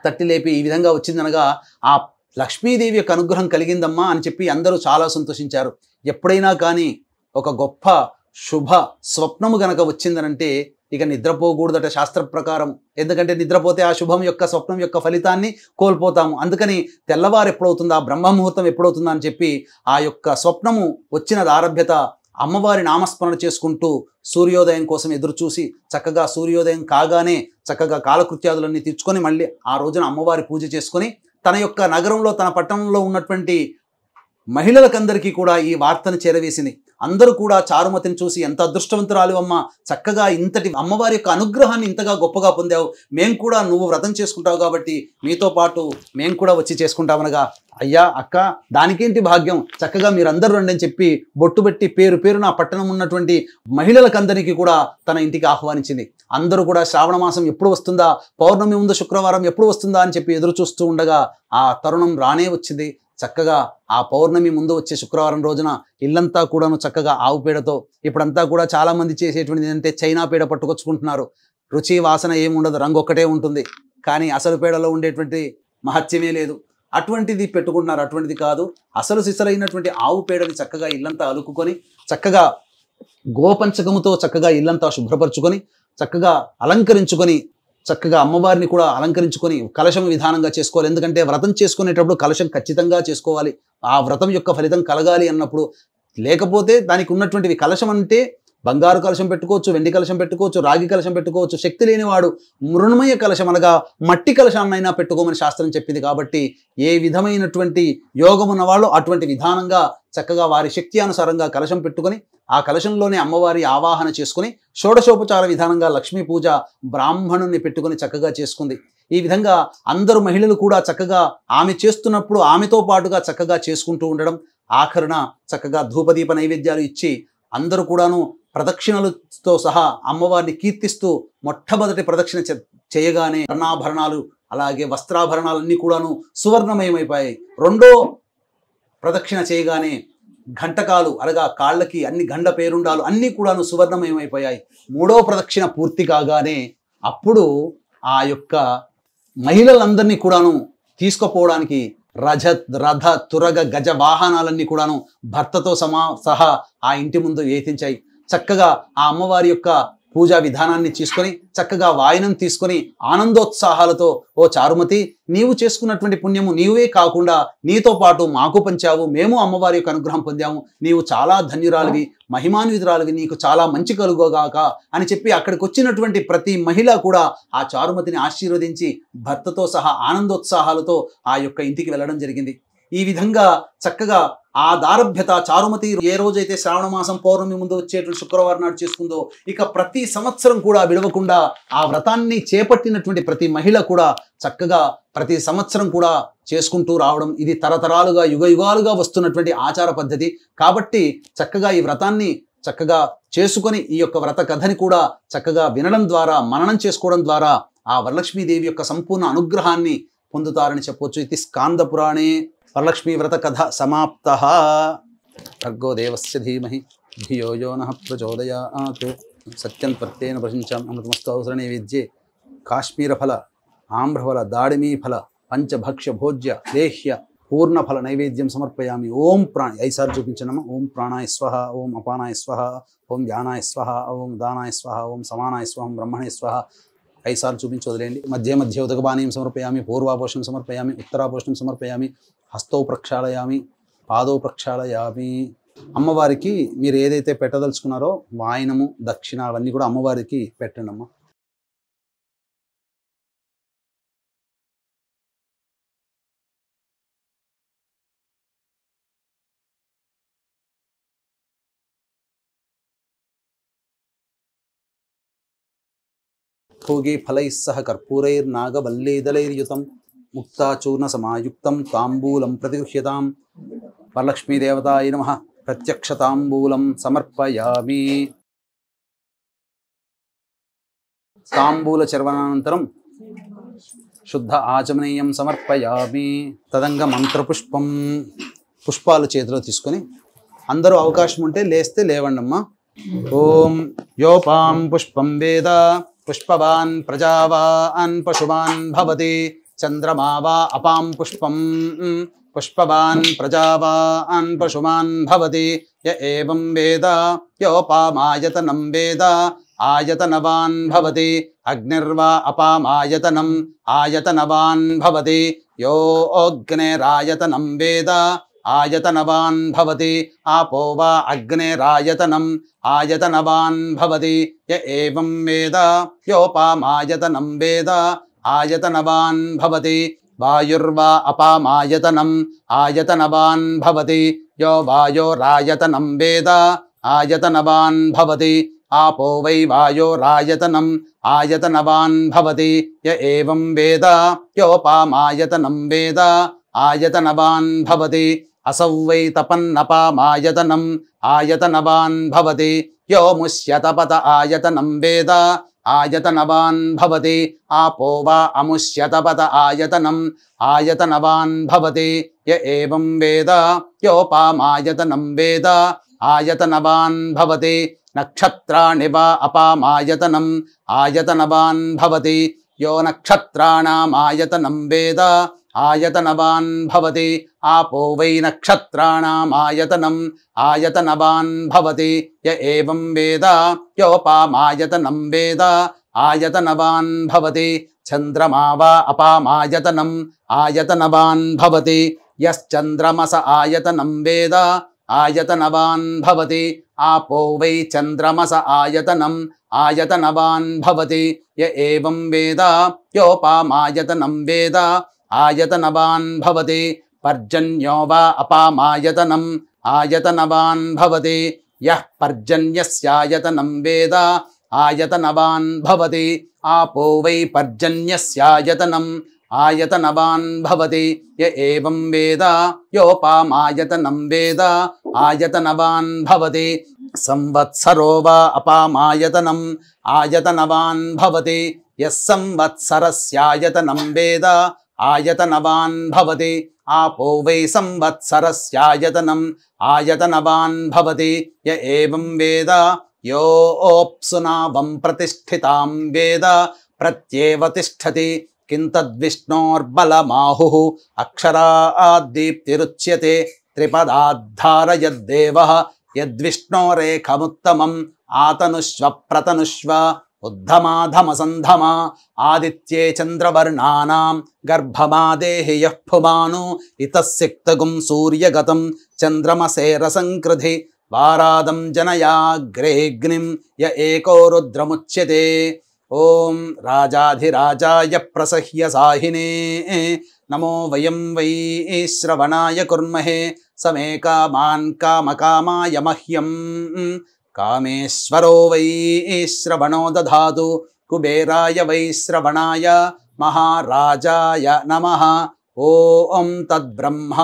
తట్టి లేపి ఈ విధంగా వచ్చిందనగా ఆ లక్ష్మీదేవి యొక్క అనుగ్రహం కలిగిందమ్మా అని చెప్పి అందరూ చాలా సంతోషించారు. ఎప్పుడైనా కానీ ఒక గొప్ప శుభ స్వప్నము గనక వచ్చిందనంటే ఇక నిద్రపోకూడదట శాస్త్ర ప్రకారం. ఎందుకంటే నిద్రపోతే ఆ శుభం యొక్క స్వప్నం యొక్క ఫలితాన్ని కోల్పోతాము. అందుకని తెల్లవారు ఎప్పుడవుతుందా, బ్రహ్మముహూర్తం ఎప్పుడవుతుందా అని చెప్పి ఆ యొక్క స్వప్నము వచ్చిన ఆరభ్యత అమ్మవారి నామస్మరణ చేసుకుంటూ సూర్యోదయం కోసం ఎదురు చూసి చక్కగా సూర్యోదయం కాగానే చక్కగా కాలకృత్యాదులన్నీ తీర్చుకొని మళ్ళీ ఆ రోజున అమ్మవారి పూజ చేసుకొని తన యొక్క నగరంలో, తన పట్టణంలో ఉన్నటువంటి మహిళలకందరికీ కూడా ఈ వార్తను చేరవేసింది. అందరూ కూడా చారుమతిని చూసి ఎంత అదృష్టవంతురాలు అమ్మ, చక్కగా ఇంతటి అమ్మవారి యొక్క అనుగ్రహాన్ని ఇంతగా గొప్పగా పొందావు, మేము కూడా నువ్వు వ్రతం చేసుకుంటావు కాబట్టి మీతో పాటు మేము కూడా వచ్చి చేసుకుంటామనగా, అయ్యా అక్క దానికేంటి భాగ్యం, చక్కగా మీరందరూ రండి అని చెప్పి బొట్టు పెట్టి పేరున పట్టణం ఉన్నటువంటి మహిళలకందరికీ కూడా తన ఇంటికి ఆహ్వానించింది. అందరూ కూడా శ్రావణ మాసం ఎప్పుడు వస్తుందా, పౌర్ణమి ముందు శుక్రవారం ఎప్పుడు వస్తుందా అని చెప్పి ఎదురు చూస్తూ ఉండగా ఆ తరుణం రానే వచ్చింది. చక్కగా ఆ పౌర్ణమి ముందు వచ్చే శుక్రవారం రోజున ఇల్లంతా కూడాను చక్కగా ఆవు పేడతో, ఇప్పుడంతా కూడా చాలామంది చేసేటువంటిది ఏంటంటే చైనా పేడ పట్టుకొచ్చుకుంటున్నారు. రుచి వాసన ఏముండదు, రంగు ఒక్కటే ఉంటుంది, కానీ అసలు పేడలో ఉండేటువంటి మహత్యమే లేదు. అటువంటిది పెట్టుకుంటున్నారు. అటువంటిది కాదు, అసలు సిసలైనటువంటి ఆవు పేడని చక్కగా ఇల్లంతా అలుకుకొని చక్కగా గోపంచకముతో చక్కగా ఇల్లంతా శుభ్రపరచుకొని చక్కగా అలంకరించుకొని చక్కగా అమ్మవారిని కూడా అలంకరించుకొని కలశం విధానంగా చేసుకోవాలి. ఎందుకంటే వ్రతం చేసుకునేటప్పుడు కలశం ఖచ్చితంగా చేసుకోవాలి. ఆ వ్రతం యొక్క ఫలితం కలగాలి అన్నప్పుడు. లేకపోతే దానికి ఉన్నటువంటివి, కలశం అంటే బంగారు కలశం పెట్టుకోవచ్చు, వెండి కలశం పెట్టుకోవచ్చు, రాగి కలశం పెట్టుకోవచ్చు. శక్తి లేనివాడు మృణ్మయ కలశం అనగా మట్టి కలశాన్నైనా పెట్టుకోమని శాస్త్రం చెప్పింది. కాబట్టి ఏ విధమైనటువంటి యోగం ఉన్నవాళ్ళు అటువంటి విధానంగా చక్కగా వారి శక్తి అనుసారంగా కలశం పెట్టుకొని ఆ కలశంలోనే అమ్మవారి ఆవాహన చేసుకుని షోడశోపచార విధానంగా లక్ష్మీ పూజ బ్రాహ్మణుని పెట్టుకొని చక్కగా చేసుకుంది. ఈ విధంగా అందరూ మహిళలు కూడా చక్కగా ఆమె చేస్తున్నప్పుడు ఆమెతో పాటుగా చక్కగా చేసుకుంటూ ఉండడం. ఆఖరున చక్కగా ధూపదీప నైవేద్యాలు ఇచ్చి అందరూ కూడాను ప్రదక్షిణలతో సహా అమ్మవారిని కీర్తిస్తూ మొట్టమొదటి ప్రదక్షిణ చేయగానే వర్ణాభరణాలు అలాగే వస్త్రాభరణాలన్నీ కూడాను సువర్ణమయమైపోయాయి. రెండో ప్రదక్షిణ చేయగానే ఘంటకాలు అనగా కాళ్ళకి అన్ని గండ పేరుండాలు అన్నీ కూడాను సువర్ణమయమైపోయాయి. మూడో ప్రదక్షిణ పూర్తి కాగానే అప్పుడు ఆ యొక్క మహిళలందరినీ కూడాను తీసుకుపోవడానికి రథ తురగ గజ వాహనాలన్నీ కూడాను భర్తతో సహా ఆ ఇంటి ముందు వేధించాయి. చక్కగా ఆ అమ్మవారి యొక్క పూజా విధానాన్ని తీసుకొని చక్కగా వాయనం తీసుకొని ఆనందోత్సాహాలతో ఓ చారుమతి, నీవు చేసుకున్నటువంటి పుణ్యము నీవే కాకుండా నీతో పాటు మాకు పంచావు, మేము అమ్మవారి యొక్క అనుగ్రహం పొందాము, నీవు చాలా ధన్యురాలివి, మహిమాన్వితురాలివి, నీకు చాలా మంచి కలుగోగాక అని చెప్పి అక్కడికి వచ్చినటువంటి ప్రతి మహిళ కూడా ఆ చారుమతిని ఆశీర్వదించి భర్తతో సహా ఆనందోత్సాహాలతో ఆ యొక్క ఇంటికి వెళ్ళడం జరిగింది. ఈ విధంగా చక్కగా ఆ దారభ్యత చారుమతి ఏ రోజైతే శ్రావణ మాసం పౌర్ణమి ముందు వచ్చేటువంటి శుక్రవారం నాడు చేసుకుందో, ఇక ప్రతి సంవత్సరం కూడా విడవకుండా ఆ వ్రతాన్ని చేపట్టినటువంటి ప్రతి మహిళ కూడా చక్కగా ప్రతి సంవత్సరం కూడా చేసుకుంటూ రావడం, ఇది తరతరాలుగా యుగ యుగాలుగా వస్తున్నటువంటి ఆచార పద్ధతి. కాబట్టి చక్కగా ఈ వ్రతాన్ని చక్కగా చేసుకొని ఈ యొక్క వ్రత కథని కూడా చక్కగా వినడం ద్వారా, మననం చేసుకోవడం ద్వారా ఆ వరలక్ష్మీదేవి యొక్క సంపూర్ణ అనుగ్రహాన్ని పొందుతారని చెప్పొచ్చు. ఇది స్కాంద పురాణే వరలక్ష్మీ వ్రత కథ సమాప్తః. భర్గో దేవస్య ధీమహి ధియో యో నః ప్రచోదయాత్. సత్యం త్వత్తేన ప్రశంసామి అమృతమస్తు అవసర నైవేద్యే కాశ్మీరఫల ఆమ్రఫల దాడిమీఫల పంచభక్ష్య భోజ్య లేహ్య పూర్ణఫల నైవేద్యం సమర్పయామి. ఓం ప్రాణ 5 సార్లు చూపించనమ్మా. ఓం ప్రాణాయ స్వహ, ఓం అపానాయ స్వహ, ఓం ధ్యానాయ స్వహ, ఓం దానాయ స్వహ, ఓం సమానాయ స్వహ, ఓం బ్రహ్మణే స్వహ. 5 సార్లు చూపించి వదిలేయండి. మధ్య మధ్య ఉదకపానీయం సమర్పయామి, పూర్వాపోషణం సమర్పయామి, ఉత్తరాపోషణం సమర్పయామి, హస్తౌ ప్రక్షాళయామి, పాదౌ ప్రక్షాళయామి. అమ్మవారికి మీరు ఏదైతే పెట్టదలుచుకున్నారో వాయనము, దక్షిణ అవన్నీ కూడా అమ్మవారికి పెట్టండి అమ్మ. భోగి ఫలైః సహ కర్పూరైర్నాగవల్లీదళైర్యుతం ముక్తాచూర్ణ సమాయుక్తం తాంబూలం ప్రతిగృహ్యతాం. వరలక్ష్మీదేవతాయ నమః. ప్రత్యక్ష తాంబూలం సమర్పయామి. తాంబూల చర్వనానంతరం శుద్ధ ఆచమనీయం సమర్పయామి. తదంగ మంత్రపుష్పం, పుష్పాలు చేతిలో తీసుకొని అందరూ అవకాశం ఉంటే లేస్తే లేవండమ్మా. ఓం యోపాం పుష్పం వేద పుష్పవాన్ ప్రజావాన్ పశువాన్ భవతి. చంద్రమా వా అపాం పుష్పం పుష్పవాన్ ప్రజావాన్ పశువాన్ భవతి. య ఏవం వేద యోపామాయతనం వేద ఆయతనవాన్ భవతి. అగ్నిర్వా అపామాయతనం ఆయతనవాన్ భవతి. యో అగ్నేరాయతనం వేద ఆయతనవాన్ భవతి. ఆపో వా అగ్నేరాయతనం ఆయతనవాన్ భవతి. య ఏవం వేద యోపామాయతనం వేద ఆయతనవాన్ భవతి. వాయుర్వా అపామాయతనం ఆయతనవాన్ భవతి. యో వాయోరాయతనం వేద ఆయతనవాన్ భవతి. ఆపో వై వాయోరాయతనం ఆయతనవాన్ భవతి. య ఏవం వేద యోపామాయతనం వేద ఆయతనవాన్ భవతి. असौ वै तपन्नपामायतनम् आयतनवान् भवति यो मुष्यतपत आयतनं वेद आयतनवान् भवति आपो वा अमुष्यतपत आयतनम् आयतनवान् भवति य एवं वेद योपामायतनं वेद आयतनवान् भवति नक्षत्राणि वा अपामायतनम् आयतनवान् भवति यो नक्षत्राणाम् आयतनं वेद आयतनवान् भवति आपो वै नक्षत्राणाम् आयतनम् आयतनवान् भवति य एवं वेद योपामायतनं वेद आयतनवान् भवति चन्द्रमा वा अपामायतनम् आयतनवान् भवति यश्चन्द्रमस आयतनं वेद आयतनवान् भवति आपो वै चन्द्रमस आयतनम् आयतनवान् भवति य एवं वेद योपामायतनं वेद आयतनवान् भवति पर्जन्यो वा अपामायतनम् आयतनवान् भवति यः पर्जन्यस्यायतनं वेद आयतनवान् भवति आपो वै पर्जन्यस्यायतनम् आयतनवान् भवति य एवं वेद योपामायतनं वेद आयतनवान् भवति संवत्सरो वा अपामायतनम् आयतनवान् भवति यः संवत्सरस्यायतनं वेद आयतनवान् भवति आपो वै संवत्सरस्यायतनम् आयतनवान् भवति य एवं वेद योऽप्सुनावं प्रतिष्ठितां वेद प्रत्येव तिष्ठति किं तद्विष्णोर्बलमाहुः अक्षराद्दीप्तिरुच्यते त्रिपदाद्धारयद्देवः यद्विष्णोरेखमुत्तमम् ఆతనుష్వ ప్రతనుష్వ ఉద్ధమాధమసంధమా ఆదిత్యే చంద్రవర్ణానాం గర్భమాదేహి యః పుమాను ఇతస్సిక్తగుం సూర్యగతం చంద్రమసేరసంకృధి వారాదం జనయాగ్రేగ్నిం య ఏకో రుద్రముచ్యతే. ఓం రాజాధిరాజాయ ప్రసహ్య సాహినే నమో వయం వై శ్రవణాయ కుర్మహే సమే కామాన్ కామకామాయ మహ్యం కామేశ్వరో వై శ్రవణో దధాతు కుబేరాయ వై శ్రవణాయ మహారాజాయ నమః. ఓం తద్బ్రహ్మ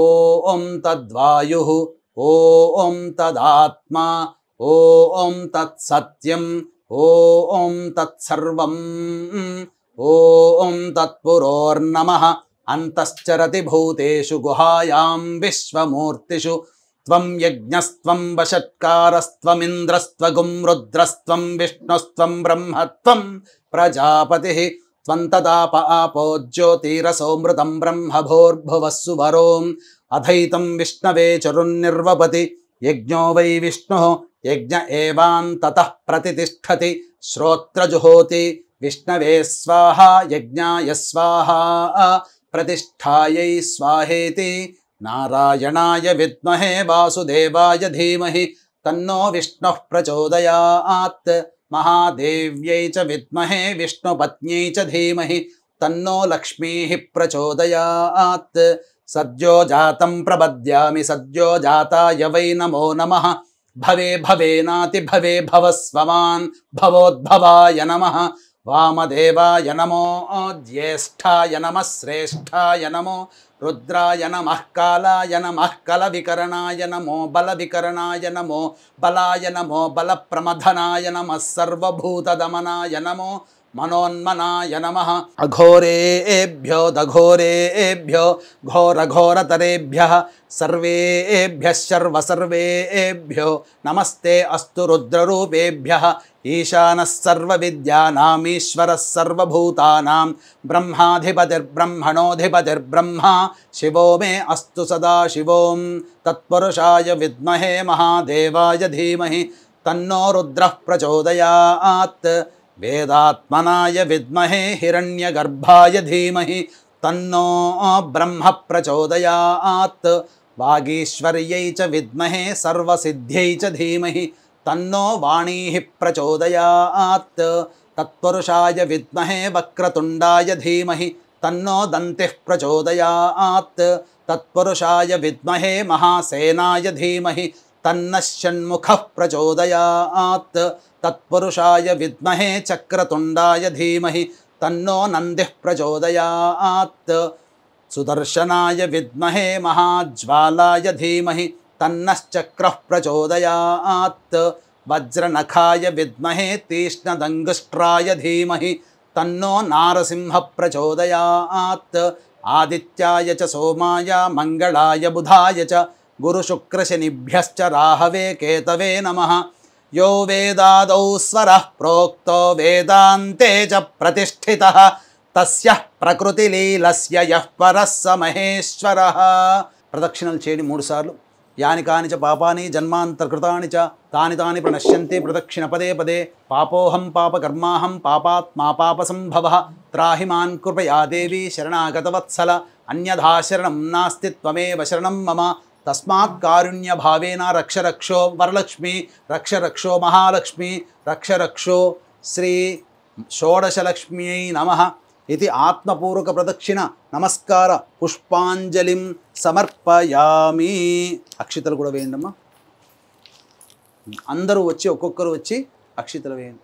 ఓం తద్వాయుః ఓం తదాత్మా ఓం తత్సత్యం ఓం తత్సర్వం ఓం తత్పురోర్నమః. అంతశ్చరతి భూతేషు గుహాయాం విశ్వమూర్తిషు త్వం యజ్ఞస్త్వం వషట్కారస్త్వమింద్రస్త్వగుం రుద్రస్త్వం విష్ణుస్త్వం బ్రహ్మత్వం ప్రజాపతిః త్వం తదాప ఆపో జ్యోతిరసోమృతం బ్రహ్మభోర్భువస్సు వరోం అధైతం విష్ణవే చరున్నిర్వపతి యజ్ఞో వై విష్ణుః యజ్ఞ ఏవాంతతః ప్రతితిష్ఠతి శ్రోత్రజుహోతి విష్ణవే స్వాహా యజ్ఞాయ స్వాహా ప్రతిష్ఠాయై స్వాహేతి. నారాయణాయ విద్మహే వాసుదేవాయ ధీమహి తన్నో విష్ణుః ప్రచోదయాత్. మహాదేవ్యై చ విద్మహే విష్ణుపత్న్యై చ ధీమహి తన్నో లక్ష్మీః ప్రచోదయాత్. సద్యో జాతం ప్రపద్యామి సద్యో జాతాయ వై నమో నమః. భవే భవేనాతి భవే భవస్వమాన్ భవోద్భవాయ నమః. వామదేవాయ నమో జ్యేష్ఠాయ నమః శ్రేష్ఠాయ నమో రుద్రాయ నమః కాలాయ నమః కలవికరణాయ నమో బలవికరణాయ నమో బలాయ నమో బలప్రమథనాయ నమః సర్వభూతదమనాయ నమో మనోన్మనాయ నమః. అఘోరేభ్యో దఘోరేభ్యో ఘోరఘోరతరేభ్యః సర్వేభ్యః సర్వసర్వేభ్యో నమస్తే అస్తు రుద్రరూపేభ్యః. ఈశానः సర్వవిద్యానామీశ్వరः సర్వభూతానాం బ్రహ్మాధిపతిర్బ్రహ్మణోధిపతిర్బ్రహ్మ శివో మే అస్తు సదాశివోం. తత్పురుషాయ విద్మహే మహాదేవాయ ధీమహి తన్నో రుద్రః ప్రచోదయాత్. వేదాత్మనాయ విద్మహే హిరణ్యగర్భాయ ధీమహి తన్నో బ్రహ్మ ప్రచోదయాత్. వాగీశ్వర్యై చ విద్మహే సర్వసిద్ధ్యై చ ధీమహి తన్నో వాణీః ప్రచోదయాత్. తత్పురుషాయ విద్మహే వక్రతుండాయ ధీమహి తన్నో దంతిః ప్రచోదయాత్. తత్పురుషాయ విద్మహే మహాసేనాయ ధీమహి తన్నః షణ్ముఖః ప్రచోదయాత్. తత్పురుషాయ విద్మహే చక్రతుండాయ ధీమహి తన్నో నందిః ప్రచోదయాత్. సుదర్శనాయ విద్మహే మహాజ్వాలాయ ధీమహి తన్నశ్చక్రః ప్రచోదయాత్. వజ్రనఖాయ విద్మహే తీక్ష్ణదంగుష్ట్రాయ ధీమహి తన్నో నారసింహ ప్రచోదయాత్. ఆదిత్యాయ చ సోమాయ మంగళాయ బుధాయ చ గురుశుక్రశనిభ్యశ్చ రాహవే కేతవే నమః. యో వేదాదౌ స్వరః ప్రోక్తో వేదాంతే చ ప్రతిష్ఠితః తస్యః ప్రకృతిలీలస్య యః పరః స మహేశ్వరః. ప్రదక్షిణలు చేయండి 3 సార్లు. యాని కాని చ పాపాని జన్మాంతర్కృతాని చ తాని తాని ప్రణశ్యంతి ప్రదక్షిణ పదే పదే. పాపోహం పాపకర్మాహం పాపాత్మా పాపసంభవః. త్రాహి మాన్ కృపయా దేవి శరణాగతవత్సల. అన్యథా శరణం నాస్తి త్వమేవ శరణం మమ. తస్మాత్ కారుణ్యభావేన రక్ష రక్షో వరలక్ష్మి రక్ష రక్షో మహాలక్ష్మి రక్ష రక్షో శ్రీ షోడశలక్ష్మ్యై నమః. ఇది ఆత్మపూర్వక ప్రదక్షిణ నమస్కార పుష్పాంజలిం సమర్పయామి. అక్షితలు కూడా వేయండి అమ్మా. అందరూ వచ్చి ఒక్కొక్కరు వచ్చి అక్షితలు వేయండి.